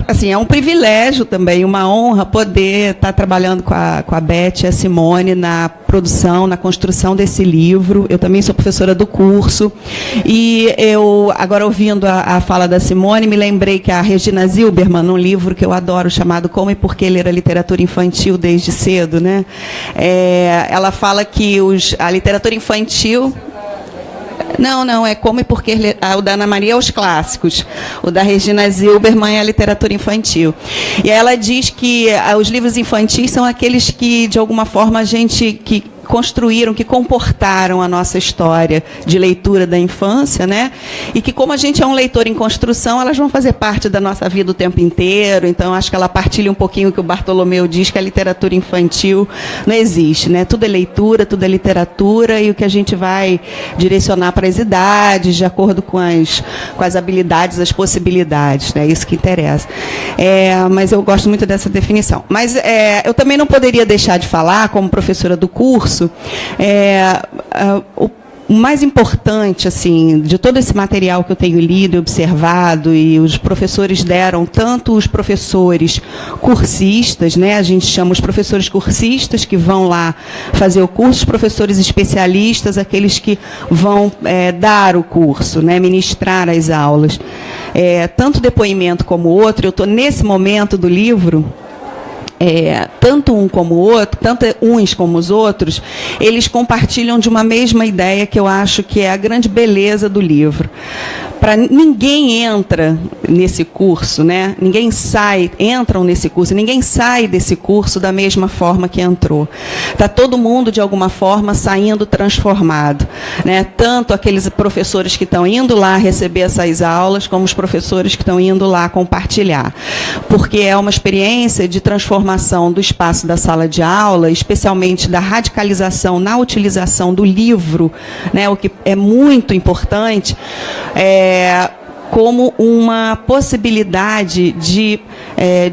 assim, é um privilégio também, uma honra poder estar trabalhando com a Beth e a Simone na produção, na construção desse livro. Eu também sou professora do curso. E eu, agora ouvindo a fala da Simone, me lembrei que a Regina Zilberman, num livro que eu adoro, chamado Como e Por que Ler a Literatura Infantil Desde Cedo, né? Ela fala que a literatura infantil... Não, é Como e Por que Ler... O da Ana Maria é os clássicos. O da Regina Zilberman é a literatura infantil. E ela diz que os livros infantis são aqueles que, de alguma forma, a gente... que construíram, que comportaram a nossa história de leitura da infância, né? E que, como a gente é um leitor em construção, elas vão fazer parte da nossa vida o tempo inteiro. Então, acho que ela partilha um pouquinho o que o Bartolomeu diz, que a literatura infantil não existe, né? Tudo é leitura, tudo é literatura, e o que a gente vai direcionar para as idades, de acordo com as habilidades, as possibilidades, né? Isso que interessa. Mas eu gosto muito dessa definição. Mas eu também não poderia deixar de falar, como professora do curso, o mais importante, assim, de todo esse material que eu tenho lido e observado, e os professores deram, tanto os professores cursistas, né, a gente chama os professores cursistas que vão lá fazer o curso, os professores especialistas, aqueles que vão dar o curso, né, ministrar as aulas. Tanto depoimento como outro, eu estou nesse momento do livro... tanto um como o outro, tanto uns como os outros, eles compartilham de uma mesma ideia que eu acho que é a grande beleza do livro. Ninguém entra nesse curso, né? Entram nesse curso, ninguém sai desse curso da mesma forma que entrou. Está todo mundo, de alguma forma, saindo transformado, né? Tanto aqueles professores que estão indo lá receber essas aulas, como os professores que estão indo lá compartilhar. Porque é uma experiência de transformação do espaço da sala de aula, especialmente da radicalização na utilização do livro, né? O que é muito importante, como uma possibilidade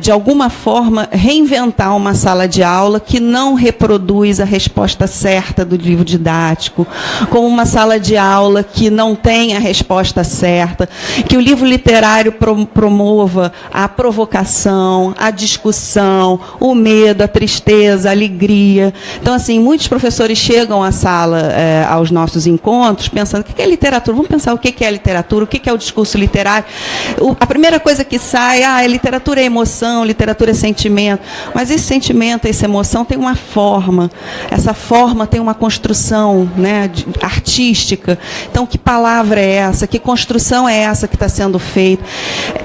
de alguma forma, reinventar uma sala de aula que não reproduz a resposta certa do livro didático, como uma sala de aula que não tem a resposta certa, que o livro literário promova a provocação, a discussão, o medo, a tristeza, a alegria. Então, assim, muitos professores chegam à sala, aos nossos encontros, pensando, o que é literatura? Vamos pensar o que é literatura, o que é o discurso literário. A primeira coisa que sai, literatura é emoção, literatura é sentimento. Mas esse sentimento, essa emoção tem uma forma. Essa forma tem uma construção, né, artística. Então, que palavra é essa? Que construção é essa que está sendo feita?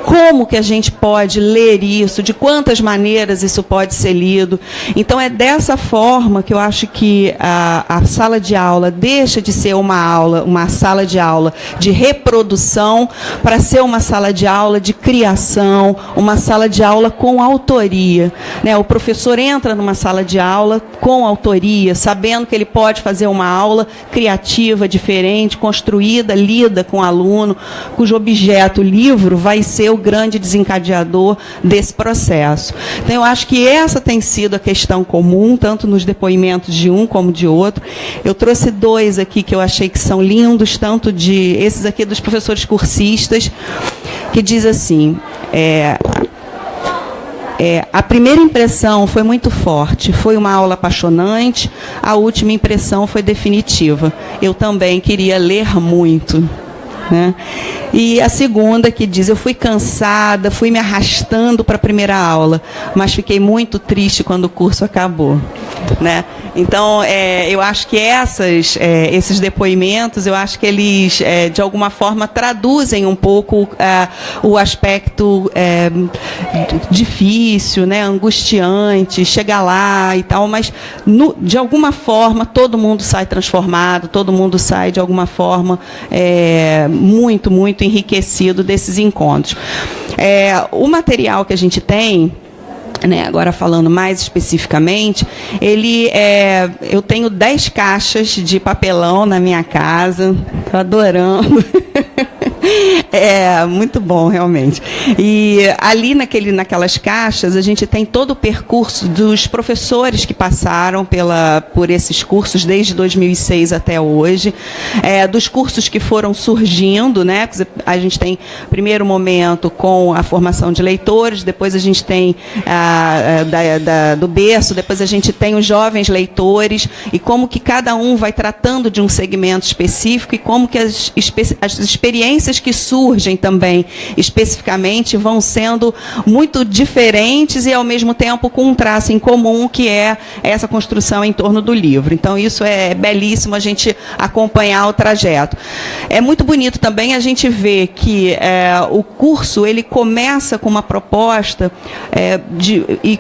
Como que a gente pode ler isso? De quantas maneiras isso pode ser lido? Então, é dessa forma que eu acho que a sala de aula deixa de ser uma sala de aula de reprodução, para ser uma sala de aula de criação, uma sala de aula com autoria, né? O professor entra numa sala de aula com autoria, sabendo que ele pode fazer uma aula criativa, diferente, construída, lida com o aluno, cujo objeto, o livro, vai ser o grande desencadeador desse processo. Então, eu acho que essa tem sido a questão comum, tanto nos depoimentos de um como de outro. Eu trouxe 2 aqui que eu achei que são lindos, tanto esses aqui dos professores cursistas, que diz assim, A primeira impressão foi muito forte, foi uma aula apaixonante, a última impressão foi definitiva. Eu também queria ler muito. Né? E a segunda que diz, eu fui cansada, fui me arrastando para a primeira aula, mas fiquei muito triste quando o curso acabou. Né? Então, eu acho que esses depoimentos, eu acho que eles, de alguma forma, traduzem um pouco o aspecto difícil, né? Angustiante, chegar lá e tal, mas, de alguma forma, todo mundo sai transformado, todo mundo sai, de alguma forma, muito, muito enriquecido desses encontros. O material que a gente tem, né, agora falando mais especificamente, eu tenho 10 caixas de papelão na minha casa, estou adorando. Muito bom, realmente. E ali naquelas caixas, a gente tem todo o percurso dos professores que passaram por esses cursos desde 2006 até hoje, dos cursos que foram surgindo, né? A gente tem, primeiro momento, com a formação de leitores, depois a gente tem do berço, depois a gente tem os jovens leitores, e como que cada um vai tratando de um segmento específico, e como que as experiências que surgem também especificamente vão sendo muito diferentes e ao mesmo tempo com um traço em comum, que é essa construção em torno do livro. Então isso é belíssimo a gente acompanhar o trajeto. É muito bonito também a gente ver que o curso ele começa com uma proposta e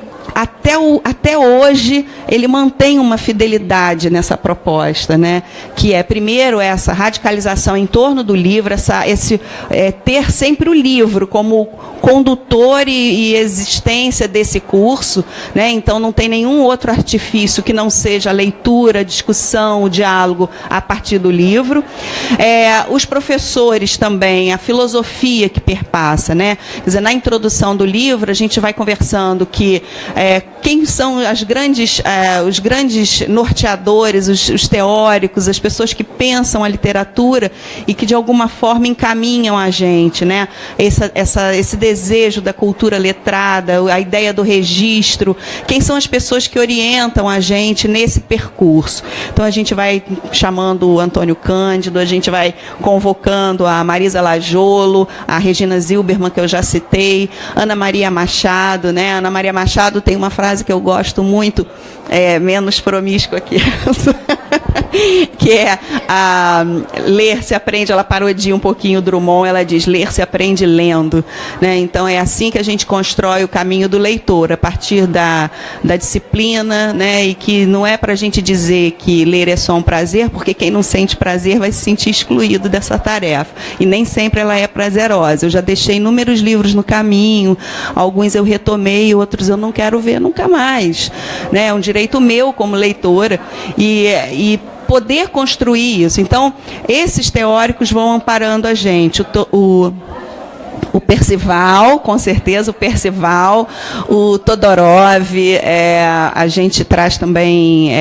até hoje ele mantém uma fidelidade nessa proposta, né? Que é, primeiro, essa radicalização em torno do livro, ter sempre o livro como condutor e existência desse curso, né? Então não tem nenhum outro artifício que não seja a leitura, a discussão, o diálogo a partir do livro. Os professores também, a filosofia que perpassa, né? Quer dizer, na introdução do livro a gente vai conversando que quem são os grandes norteadores, os teóricos, as pessoas que pensam a literatura e que de alguma forma encaminham a gente, né? Esse desejo da cultura letrada, a ideia do registro, quem são as pessoas que orientam a gente nesse percurso. Então a gente vai chamando o Antônio Cândido, a gente vai convocando a Marisa Lajolo, a Regina Zilberman, que eu já citei, Ana Maria Machado, né? Ana Maria Machado tem uma frase que eu gosto muito, menos promíscua que essa, que é ler se aprende, ela parodia um pouquinho Drummond, ela diz, ler se aprende lendo, né? Então é assim que a gente constrói o caminho do leitor, a partir da disciplina, né? E que não é para a gente dizer que ler é só um prazer, porque quem não sente prazer vai se sentir excluído dessa tarefa, e nem sempre ela é prazerosa. Eu já deixei inúmeros livros no caminho, alguns eu retomei, outros eu não quero ver nunca mais, né? É um direito meu como leitora, e poder construir isso. Então, esses teóricos vão amparando a gente. O Percival, com certeza, o Todorov, a gente traz também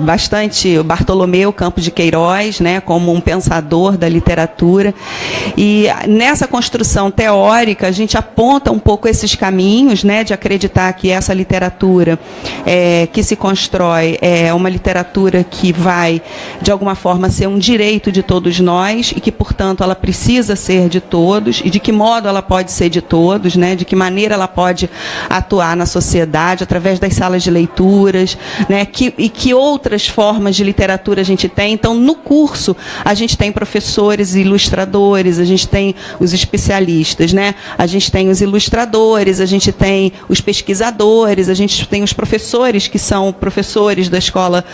bastante o Bartolomeu Campos de Queiroz, né, como um pensador da literatura. E nessa construção teórica, a gente aponta um pouco esses caminhos, né, de acreditar que essa literatura que se constrói é uma literatura que vai, de alguma forma, ser um direito de todos nós e que, portanto, ela precisa ser de todos, e de que modo ela pode ser de todos, né? De que maneira ela pode atuar na sociedade, através das salas de leituras, né? E que outras formas de literatura a gente tem. Então, no curso, a gente tem professores e ilustradores, a gente tem os especialistas, né? A gente tem os ilustradores, a gente tem os pesquisadores, a gente tem os professores, que são professores da escola,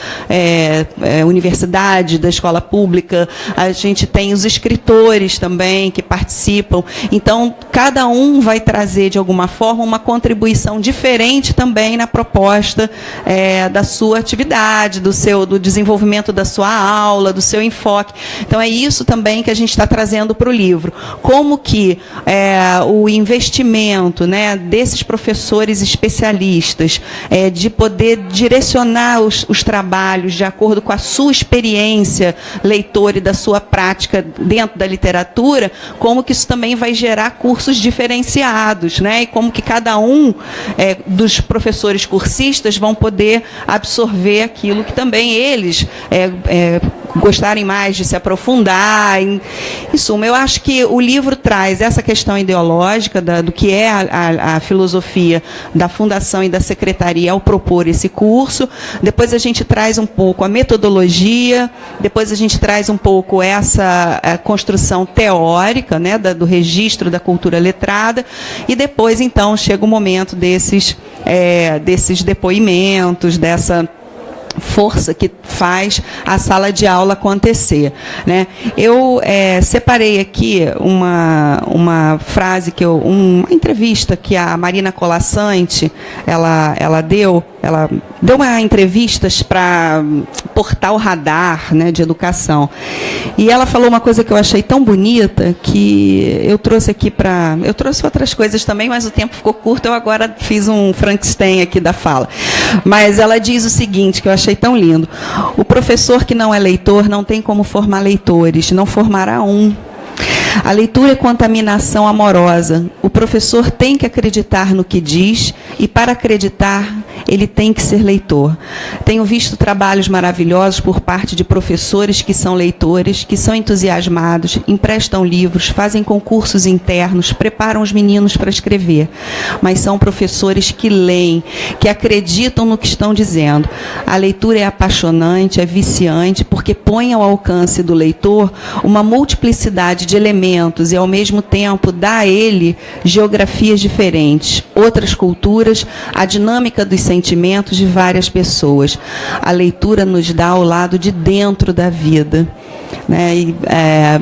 universidade, da escola pública, a gente tem os escritores também, que participam. Então, cada um vai trazer, de alguma forma, uma contribuição diferente também na proposta da sua atividade, do desenvolvimento da sua aula, do seu enfoque. Então, é isso também que a gente está trazendo para o livro. Como que o investimento, né, desses professores especialistas, de poder direcionar os trabalhos de acordo com a sua experiência leitora e da sua prática dentro da literatura, como que isso também vai gerar preparar cursos diferenciados, né? E como que cada um dos professores cursistas vão poder absorver aquilo que também eles gostarem mais de se aprofundar. Em suma, eu acho que o livro traz essa questão ideológica do que é a filosofia da Fundação e da Secretaria ao propor esse curso. Depois a gente traz um pouco a metodologia, depois a gente traz um pouco essa construção teórica, né, do registro da cultura letrada, e depois, então, chega o momento desses depoimentos, dessa força que faz a sala de aula acontecer, né? Eu separei aqui uma frase uma entrevista que a Marina Colasanti ela deu uma entrevista para Portal Radar, né, de educação, e ela falou uma coisa que eu achei tão bonita que eu trouxe aqui eu trouxe outras coisas também, mas o tempo ficou curto, eu agora fiz um Frankenstein aqui da fala. Mas ela diz o seguinte, que eu achei tão lindo: o professor que não é leitor não tem como formar leitores, não formará um. A leitura é contaminação amorosa. O professor tem que acreditar no que diz e, para acreditar, ele tem que ser leitor. Tenho visto trabalhos maravilhosos por parte de professores que são leitores, que são entusiasmados, emprestam livros, fazem concursos internos, preparam os meninos para escrever. Mas são professores que leem, que acreditam no que estão dizendo. A leitura é apaixonante, é viciante, porque põe ao alcance do leitor uma multiplicidade de elementos e, ao mesmo tempo, dá a ele geografias diferentes, outras culturas, a dinâmica dos sentimentos de várias pessoas. A leitura nos dá o lado de dentro da vida, né? E,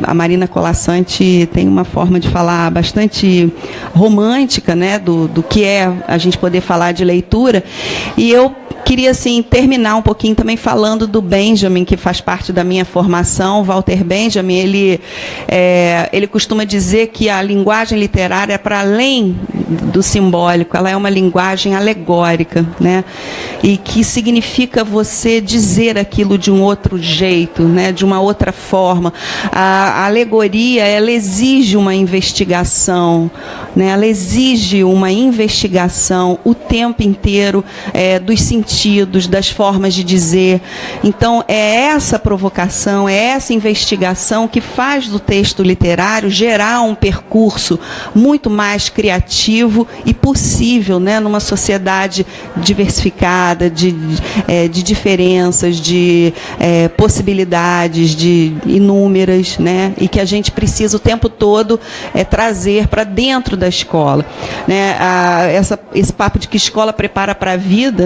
a Marina Colasanti tem uma forma de falar bastante romântica, né, do que é a gente poder falar de leitura, e eu queria, assim, terminar um pouquinho também falando do Benjamin, que faz parte da minha formação. Walter Benjamin, ele costuma dizer que a linguagem literária é para além do simbólico, ela é uma linguagem alegórica, né? E que significa você dizer aquilo de um outro jeito, né? De uma outra forma. A alegoria, ela exige uma investigação, né? Ela exige uma investigação o tempo inteiro dos sentidos, das formas de dizer. Então, é essa provocação, é essa investigação que faz do texto literário gerar um percurso muito mais criativo e possível, né, numa sociedade diversificada, de diferenças, de possibilidades, de inúmeras, né, e que a gente precisa o tempo todo trazer para dentro da escola, né? Esse papo de que escola prepara para a vida,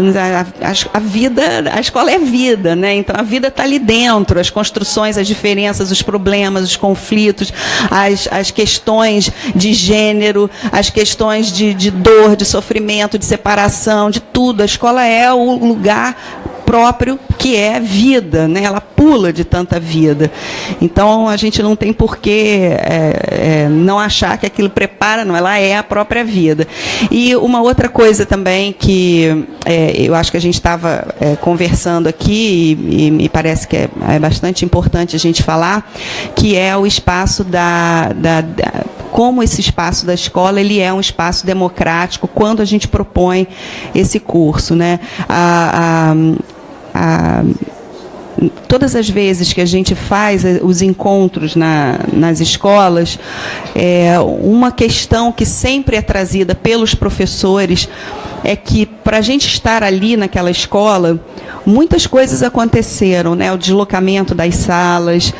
a escola é vida, né? Então a vida está ali dentro, as construções, as diferenças, os problemas, os conflitos, as questões de gênero, as questões de dor, de sofrimento, de separação, de tudo. A escola é o lugar próprio que é vida, né? Ela pula de tanta vida. Então a gente não tem por que não achar que aquilo prepara, não, ela é a própria vida. E uma outra coisa também que eu acho que a gente estava conversando aqui e me parece que é bastante importante a gente falar, que é o espaço como esse espaço da escola ele é um espaço democrático quando a gente propõe esse curso, né? Todas as vezes que a gente faz os encontros nas escolas, uma questão que sempre é trazida pelos professores é que, para a gente estar ali naquela escola, muitas coisas aconteceram, né? O deslocamento das salas,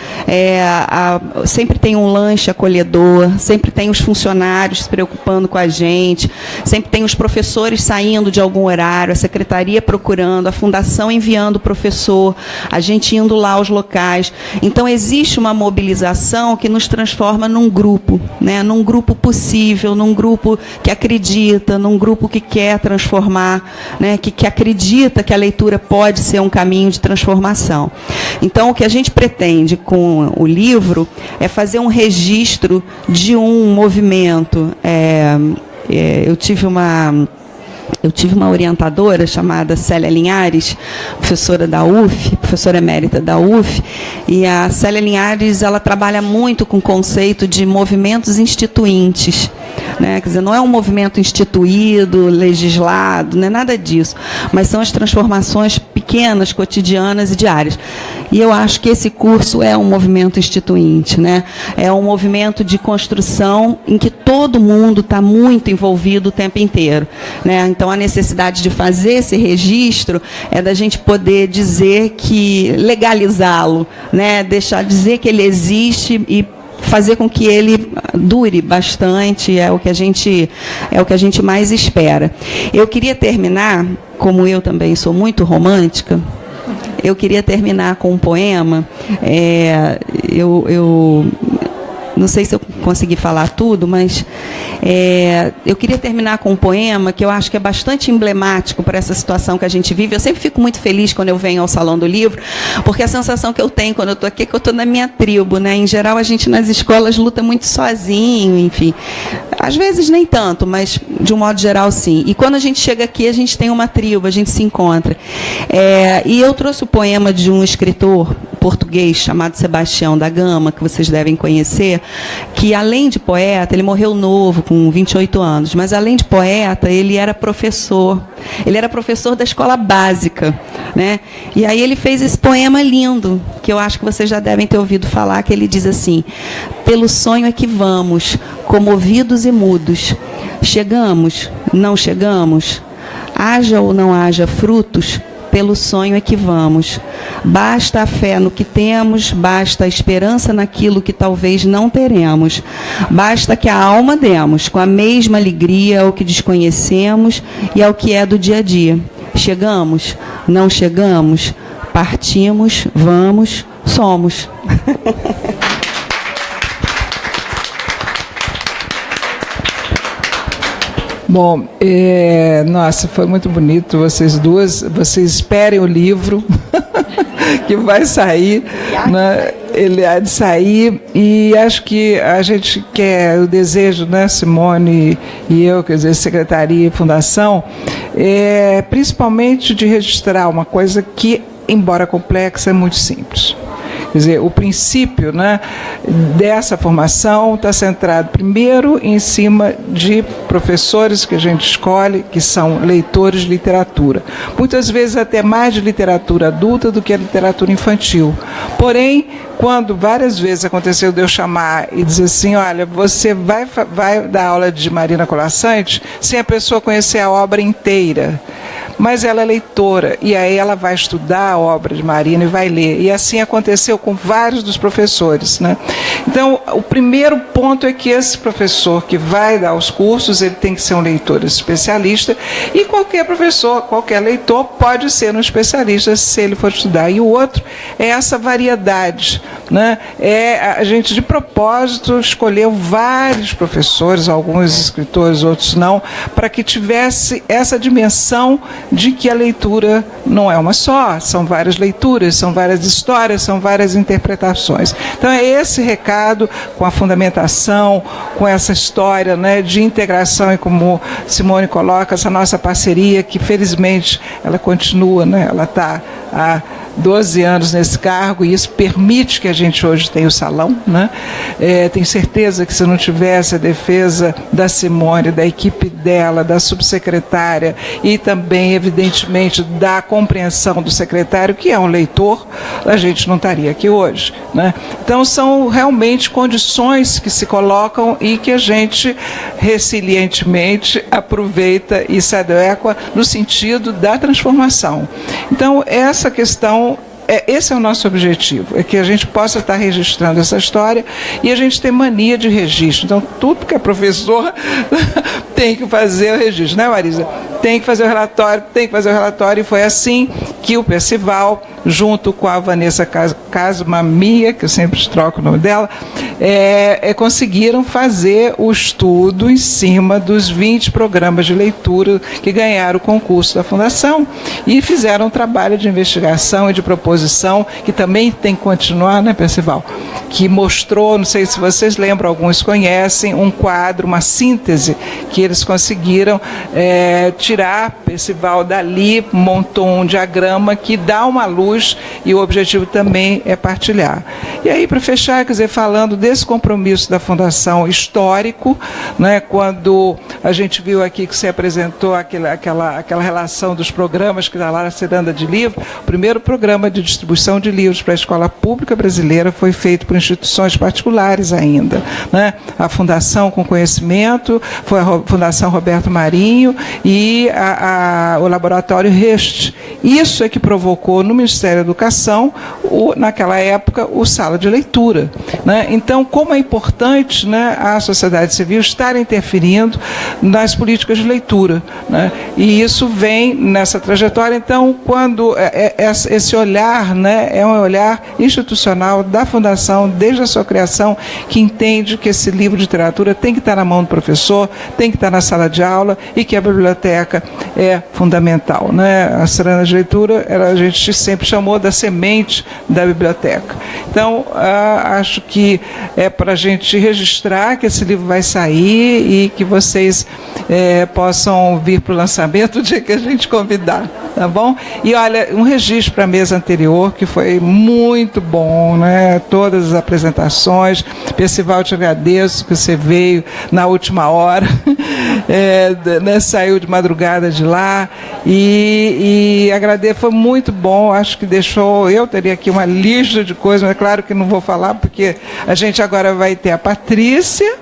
sempre tem um lanche acolhedor, sempre tem os funcionários se preocupando com a gente, sempre tem os professores saindo de algum horário, a secretaria procurando, a fundação enviando o professor, a gente indo lá aos locais. Então, existe uma mobilização que nos transforma num grupo, né? Num grupo possível, num grupo que acredita, num grupo que quer transformar, né? Que acredita que a leitura pode ser um caminho de transformação. Então, o que a gente pretende com o livro é fazer um registro de um movimento. Eu tive Eu tive uma orientadora chamada Célia Linhares, professora da UF, professora emérita da UF, e a Célia Linhares, ela trabalha muito com o conceito de movimentos instituintes, né? Quer dizer, não é um movimento instituído, legislado, não é nada disso, mas são as transformações pequenas, cotidianas e diárias. E eu acho que esse curso é um movimento instituinte, né? É um movimento de construção em que todo mundo está muito envolvido o tempo inteiro, né? Então, a necessidade de fazer esse registro é da gente poder dizer que, legalizá-lo, né? Dizer que ele existe e fazer com que ele dure bastante, é o que a gente mais espera. Eu queria terminar, como eu também sou muito romântica, eu queria terminar com um poema. Eu não sei se eu consegui falar tudo, mas eu queria terminar com um poema que eu acho que é bastante emblemático para essa situação que a gente vive. Eu sempre fico muito feliz quando eu venho ao Salão do Livro, porque a sensação que eu tenho quando eu estou aqui é que eu estou na minha tribo, né? Em geral, a gente nas escolas luta muito sozinho, enfim. Às vezes nem tanto, mas de um modo geral, sim. E quando a gente chega aqui, a gente tem uma tribo, a gente se encontra. E eu trouxe o poema de um escritor português chamado Sebastião da Gama, que vocês devem conhecer, que, além de poeta, ele morreu novo, com 28 anos, mas, além de poeta, ele era professor. Ele era professor da escola básica, né? E aí ele fez esse poema lindo, que eu acho que vocês já devem ter ouvido falar, que ele diz assim: pelo sonho é que vamos, comovidos e mudos. Chegamos, não chegamos? Haja ou não haja frutos, pelo sonho é que vamos. Basta a fé no que temos, basta a esperança naquilo que talvez não teremos. Basta que a alma demos, com a mesma alegria, ao que desconhecemos e ao que é do dia a dia. Chegamos, não chegamos? Partimos, vamos, somos. Bom, nossa, foi muito bonito vocês duas. Vocês esperem o livro que vai sair, né? Ele há de sair, e acho que a gente quer, o desejo, né, Simone e eu, quer dizer, Secretaria e Fundação, principalmente de registrar uma coisa que, embora complexa, é muito simples. Quer dizer, o princípio, né, dessa formação está centrado, primeiro, em cima de professores que a gente escolhe, que são leitores de literatura. Muitas vezes até mais de literatura adulta do que a literatura infantil. Porém, quando várias vezes aconteceu de eu chamar e dizer assim: olha, você vai dar aula de Marina Colaçante sem a pessoa conhecer a obra inteira. Mas ela é leitora, e aí ela vai estudar a obra de Marina e vai ler. E assim aconteceu com vários dos professores, né? Então, o primeiro ponto é que esse professor que vai dar os cursos, ele tem que ser um leitor especialista, e qualquer professor, qualquer leitor pode ser um especialista se ele for estudar. E o outro é essa variedade, né? A gente, de propósito, escolheu vários professores, alguns escritores, outros não, para que tivesse essa dimensão de que a leitura não é uma só, são várias leituras, são várias histórias, são várias interpretações. Então, é esse recado, com a fundamentação, com essa história, né, de integração, e como Simone coloca, essa nossa parceria, que felizmente ela continua, né, ela está há 12 anos nesse cargo, e isso permite que a gente hoje tenha o salão, né? Tenho certeza que, se não tivesse a defesa da Simone, da equipe dela, da subsecretária, e também, evidentemente, da compreensão do secretário, que é um leitor, a gente não estaria aqui hoje, né? Então, são realmente condições que se colocam e que a gente resilientemente aproveita e se adequa no sentido da transformação. Então, essa questão, esse é o nosso objetivo, é que a gente possa estar registrando essa história, e a gente tem mania de registro. Então, tudo que é professor tem que fazer o registro, né, Marisa? Tem que fazer o relatório, e foi assim que o Percival, junto com a Vanessa Casmamia, que eu sempre troco o nome dela, conseguiram fazer o estudo em cima dos 20 programas de leitura que ganharam o concurso da Fundação e fizeram um trabalho de investigação e de proposição, que também tem que continuar, né, Percival? Que mostrou, não sei se vocês lembram, alguns conhecem, um quadro, uma síntese que eles conseguiram tirar. Percival dali montou um diagrama que dá uma luz e o objetivo também é partilhar. E aí, para fechar, quer dizer, falando desse compromisso da Fundação histórico, né, quando a gente viu aqui que você apresentou aquela relação dos programas que está lá na Ciranda de Livro, o primeiro programa de distribuição de livros para a escola pública brasileira foi feito por instituições particulares ainda, né? A Fundação com Conhecimento, foi a Fundação Roberto Marinho e o Laboratório Rest. Isso é que provocou no Ministério da Educação, naquela época, o Sala de Leitura, né? Então, como é importante, né, a sociedade civil estar interferindo nas políticas de leitura, né? E isso vem nessa trajetória. Então, quando esse olhar, né, é um olhar institucional da Fundação, desde a sua criação, que entende que esse livro de literatura tem que estar na mão do professor, tem que estar na sala de aula e que a biblioteca é fundamental, né? A Ciranda de Leitura, a gente sempre chamou da semente da biblioteca. Então, acho que é para a gente registrar que esse livro vai sair e que vocês possam vir para o lançamento o dia que a gente convidar, tá bom? E olha, um registro para a mesa anterior, que foi muito bom, né? Todas as apresentações. Percival, te agradeço que você veio na última hora, né? Saiu de madrugada de lá e agradeço, foi muito bom. Acho que eu teria aqui uma lista de coisas, mas é claro que não vou falar, porque a gente agora vai ter a Patrícia,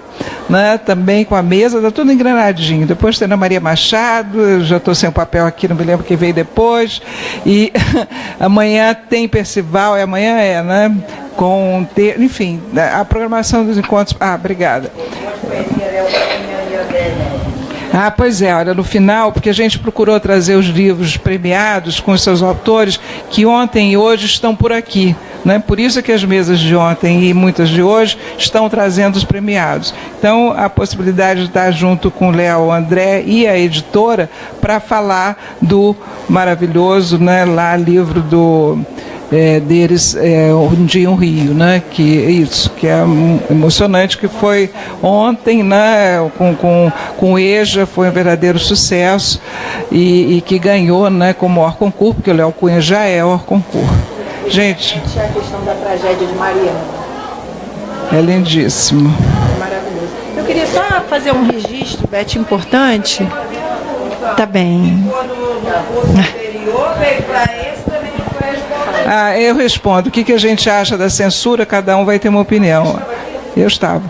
né, também com a mesa, está tudo engranadinho. Depois tem a Ana Maria Machado, eu já estou sem o papel aqui, não me lembro quem veio depois. E amanhã tem Percival, amanhã né? Enfim, a programação dos encontros. Obrigada. Pois é, olha, no final, porque a gente procurou trazer os livros premiados com os seus autores, que ontem e hoje estão por aqui, né? Por isso é que as mesas de ontem e muitas de hoje estão trazendo os premiados. Então, a possibilidade de estar junto com o Léo André e a editora para falar do maravilhoso, né, lá, livro deles, Um Dia em um Rio, né? Que é emocionante, que foi ontem, né? Com o EJA, foi um verdadeiro sucesso e que ganhou, né, como maior concurso, porque o Léo Cunha já é o maior concurso. Gente, a questão da tragédia de Mariana. É lindíssimo. É maravilhoso. Eu queria só fazer um registro, Beth, importante. Tá bem. Eu respondo. O que a gente acha da censura? Cada um vai ter uma opinião. Eu estava.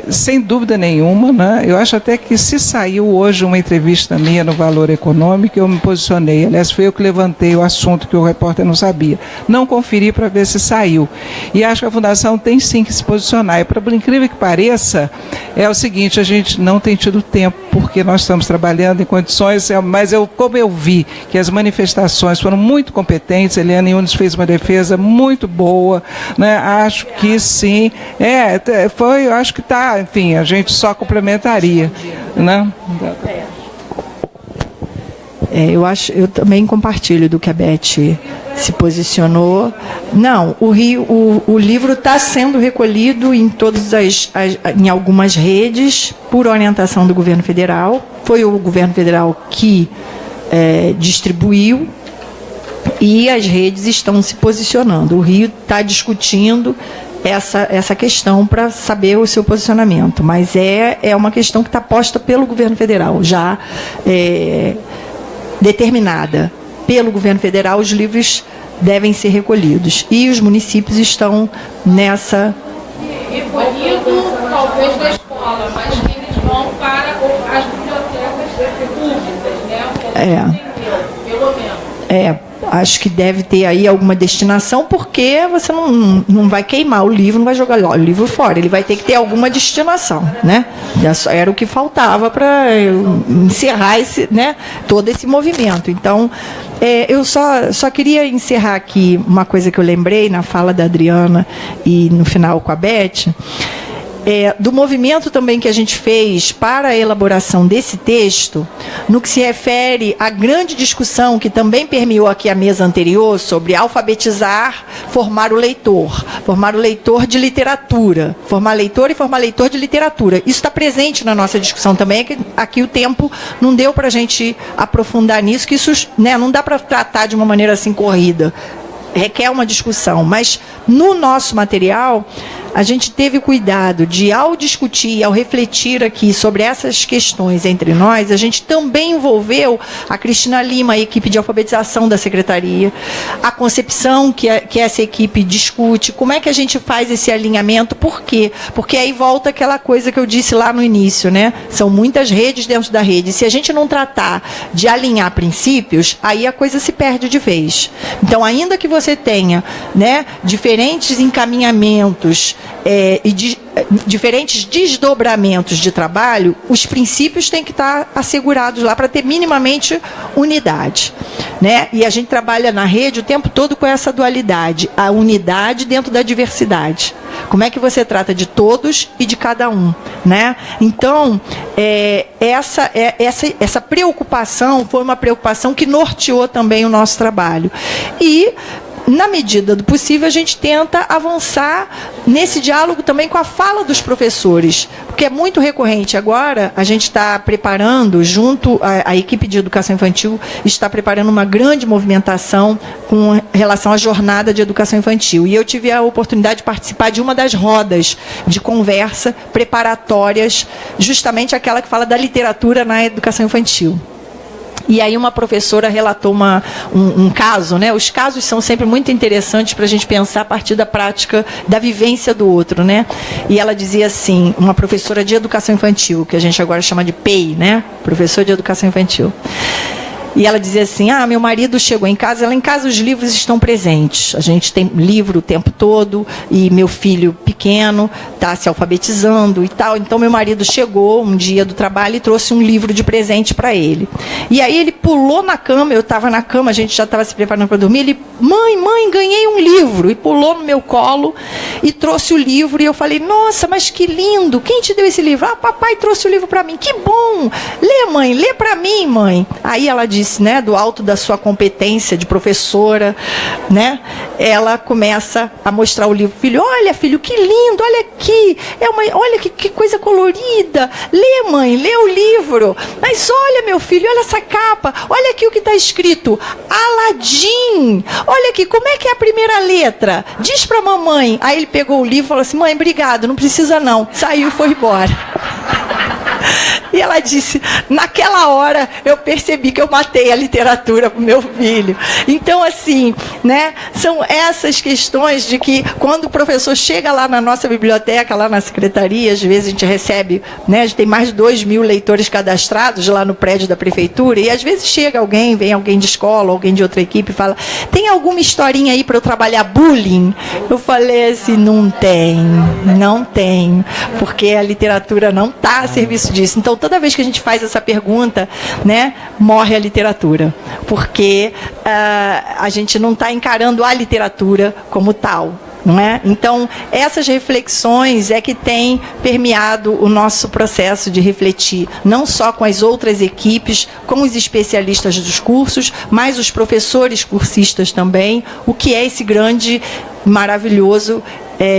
Sem dúvida nenhuma, né? Eu acho até que se saiu hoje uma entrevista minha no Valor Econômico, eu me posicionei. Aliás, foi eu que levantei o assunto que o repórter não sabia. Não conferi para ver se saiu. E acho que a Fundação tem sim que se posicionar. E, por incrível que pareça, é o seguinte, a gente não tem tido tempo, porque nós estamos trabalhando em condições, mas como eu vi que as manifestações foram muito competentes, Eliana Yunes fez uma defesa muito boa, né? Acho que sim, eu acho que está, enfim, a gente só complementaria, né? Eu também compartilho do que a Beth se posicionou. Não, o livro está sendo recolhido em em algumas redes por orientação do governo federal. Foi o governo federal que distribuiu e as redes estão se posicionando. O Rio está discutindo essa questão para saber o seu posicionamento, mas é uma questão que está posta pelo governo federal, já determinada pelo governo federal. Os livros devem ser recolhidos e os municípios estão nessa. Recolhido, talvez da escola, mas que eles vão para as bibliotecas públicas, né? Pelo menos. Acho que deve ter aí alguma destinação, porque você não vai queimar o livro, não vai jogar o livro fora. Ele vai ter que ter alguma destinação, né? Era o que faltava para encerrar todo esse movimento. Então, eu só queria encerrar aqui uma coisa que eu lembrei na fala da Adriana e no final com a Beth. Do movimento também que a gente fez para a elaboração desse texto, no que se refere à grande discussão que também permeou aqui a mesa anterior sobre alfabetizar, formar o leitor de literatura, formar leitor e formar leitor de literatura. Isso está presente na nossa discussão também, que aqui o tempo não deu para a gente aprofundar nisso, que isso não dá para tratar de uma maneira assim corrida. Requer uma discussão, mas no nosso material a gente teve cuidado de, ao discutir, ao refletir aqui sobre essas questões entre nós, a gente também envolveu a Cristina Lima, a equipe de alfabetização da Secretaria, a concepção que essa equipe discute, como é que a gente faz esse alinhamento, por quê? Porque aí volta aquela coisa que eu disse lá no início, né? São muitas redes dentro da rede. Se a gente não tratar de alinhar princípios, aí a coisa se perde de vez. Então, ainda que você tenha, né, diferentes encaminhamentos diferentes desdobramentos de trabalho, os princípios têm que estar assegurados lá para ter minimamente unidade, né? E a gente trabalha na rede o tempo todo com essa dualidade, a unidade dentro da diversidade. Como é que você trata de todos e de cada um, né? Então, essa preocupação foi uma preocupação que norteou também o nosso trabalho. E, na medida do possível, a gente tenta avançar nesse diálogo também com a fala dos professores, porque é muito recorrente. Agora, a gente está preparando, junto à equipe de educação infantil, está preparando uma grande movimentação com relação à jornada de educação infantil. E eu tive a oportunidade de participar de uma das rodas de conversa preparatórias, justamente aquela que fala da literatura na educação infantil. E aí uma professora relatou um caso, né? Os casos são sempre muito interessantes para a gente pensar a partir da prática, da vivência do outro, né? E ela dizia assim, uma professora de educação infantil, que a gente agora chama de PEI, né? Professor de educação infantil. E ela dizia assim, meu marido chegou em casa, em casa os livros estão presentes. A gente tem livro o tempo todo, e meu filho pequeno está se alfabetizando e tal. Então, meu marido chegou um dia do trabalho e trouxe um livro de presente para ele. E aí ele pulou na cama, eu estava na cama, a gente já estava se preparando para dormir, ele, mãe, ganhei um livro. E pulou no meu colo e trouxe o livro, e eu falei, nossa, mas que lindo, quem te deu esse livro? Papai trouxe o livro para mim, que bom. Lê, mãe, lê para mim, mãe. Aí ela disse, né, do alto da sua competência de professora, né, ela começa a mostrar o livro. Filho, olha, filho, que lindo, olha aqui, olha que coisa colorida. Lê, mãe, lê o livro. Mas olha, meu filho, olha essa capa, olha aqui o que está escrito, Aladim. Olha aqui, como é que é a primeira letra? Diz para a mamãe. Aí ele pegou o livro e falou assim, mãe, obrigado, não precisa não. Saiu e foi embora. E ela disse, naquela hora eu percebi que eu matei a literatura para o meu filho. Então, assim, né, são essas questões de que quando o professor chega lá na nossa biblioteca, lá na secretaria, às vezes a gente recebe, né, a gente tem mais de 2.000 leitores cadastrados lá no prédio da prefeitura, e às vezes chega alguém, vem alguém de escola, alguém de outra equipe e fala, tem alguma historinha aí para eu trabalhar bullying? Eu falei assim, não tem, porque a literatura não está a serviço disso. Então, toda vez que a gente faz essa pergunta, né, morre a literatura, porque a gente não está encarando a literatura como tal, não é? Então, essas reflexões é que têm permeado o nosso processo de refletir, não só com as outras equipes, com os especialistas dos cursos, mas os professores cursistas também, o que é esse grande, maravilhoso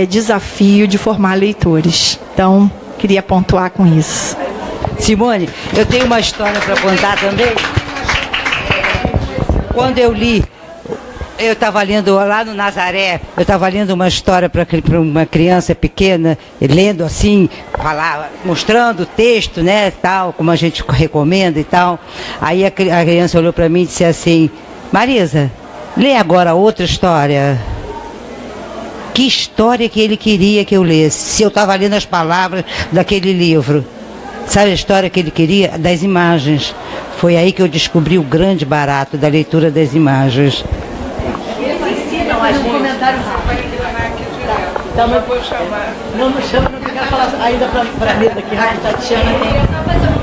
desafio de formar leitores. Então, queria pontuar com isso. Simone, eu tenho uma história para contar também. Quando eu li, eu estava lendo lá no Nazaré, eu estava lendo uma história para uma criança pequena, lendo assim, mostrando o texto, né, tal, como a gente recomenda e tal. Aí a criança olhou para mim e disse assim, Marisa, lê agora outra história. Que história que ele queria que eu lesse, se eu estava lendo as palavras daquele livro? Sabe a história que ele queria? Das imagens. Foi aí que eu descobri o grande barato da leitura das imagens. Um comentário então, não vou chamar. Não chama, não quero falar ainda para a mesa aqui, rápido, Tatiana.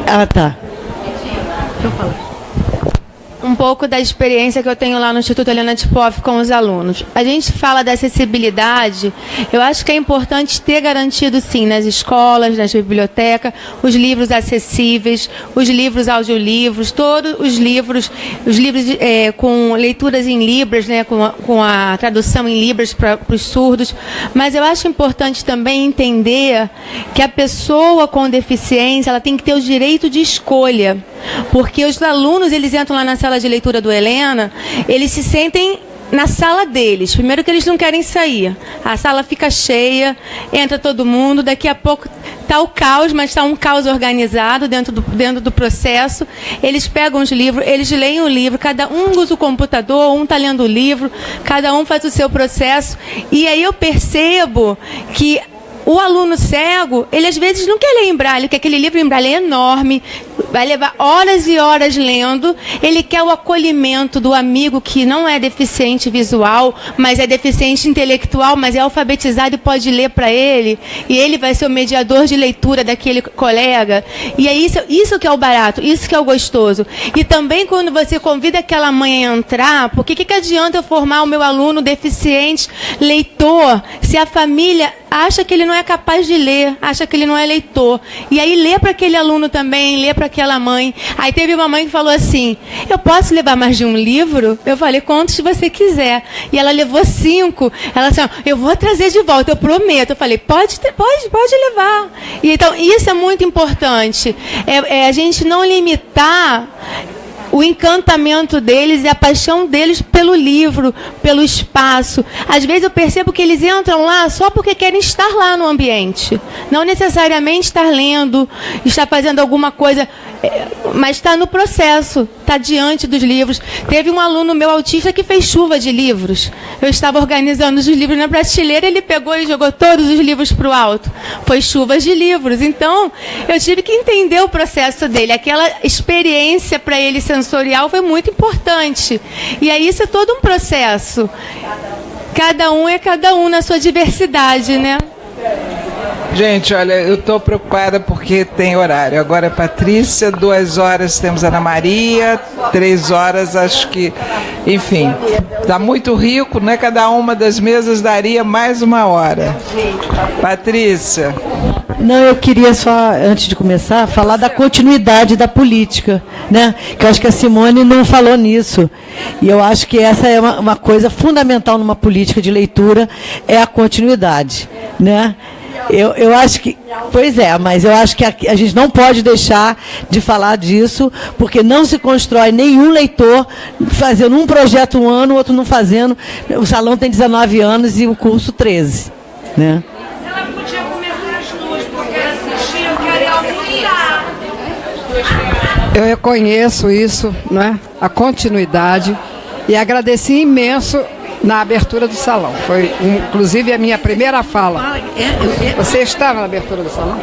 Ah, tá. Deixa eu falar. Um pouco da experiência que eu tenho lá no Instituto Helena Tipov com os alunos. A gente fala da acessibilidade, eu acho que é importante ter garantido, sim, nas escolas, nas bibliotecas, os livros acessíveis, os livros audiolivros, todos os livros com leituras em Libras, né, com a tradução em Libras para os surdos. Mas eu acho importante também entender que a pessoa com deficiência ela tem que ter o direito de escolha. Porque os alunos, eles entram lá na sala de leitura do Helena, eles se sentem na sala deles. Primeiro que eles não querem sair. A sala fica cheia, entra todo mundo, daqui a pouco está o caos, mas está um caos organizado dentro do processo. Eles pegam os livros, eles leem o livro, cada um usa o computador, um está lendo o livro, cada um faz o seu processo. E aí eu percebo que o aluno cego, ele às vezes não quer ler em braille, porque aquele livro em braille é enorme, vai levar horas e horas lendo, ele quer o acolhimento do amigo que não é deficiente visual, mas é deficiente intelectual, mas é alfabetizado e pode ler para ele, e ele vai ser o mediador de leitura daquele colega. E é isso que é o barato, isso que é o gostoso. E também quando você convida aquela mãe a entrar, porque que adianta eu formar o meu aluno deficiente leitor, se a família acha que ele não é capaz de ler, acha que ele não é leitor. E aí lê para aquele aluno também, lê para aquela mãe. Aí teve uma mãe que falou assim, eu posso levar mais de um livro? Eu falei, quantos você quiser. E ela levou 5. Ela disse, eu vou trazer de volta, eu prometo. Eu falei, pode levar. E então, isso é muito importante. A gente não limitar o encantamento deles e a paixão deles pelo livro, pelo espaço. Às vezes eu percebo que eles entram lá só porque querem estar lá no ambiente. Não necessariamente estar lendo, estar fazendo alguma coisa, mas está no processo, está diante dos livros. Teve um aluno meu autista que fez chuva de livros. Eu estava organizando os livros na prateleira, ele pegou e jogou todos os livros para o alto. Foi chuvas de livros. Então, eu tive que entender o processo dele. Aquela experiência para ele sensorial foi muito importante. E aí isso é todo um processo. Cada um é cada um na sua diversidade, né? Gente, olha, eu estou preocupada porque tem horário. Agora, Patrícia, 2 horas temos Ana Maria, 3 horas, acho que, enfim, está muito rico, né? Cada uma das mesas daria mais 1 hora. Patrícia. Não, eu queria só, antes de começar, falar da continuidade da política, né? Que eu acho que a Simone não falou nisso. E eu acho que essa é uma coisa fundamental numa política de leitura, é a continuidade, né? Eu acho que, pois é, mas eu acho que a gente não pode deixar de falar disso, porque não se constrói nenhum leitor fazendo um projeto um ano, o outro não fazendo. O salão tem 19 anos e o curso 13, né? Ela podia começar as 2, porque assistir eu quero almoçar. Eu reconheço isso, não é? A continuidade, e agradeci imenso na abertura do salão. Foi, inclusive, a minha primeira fala. Você estava na abertura do salão?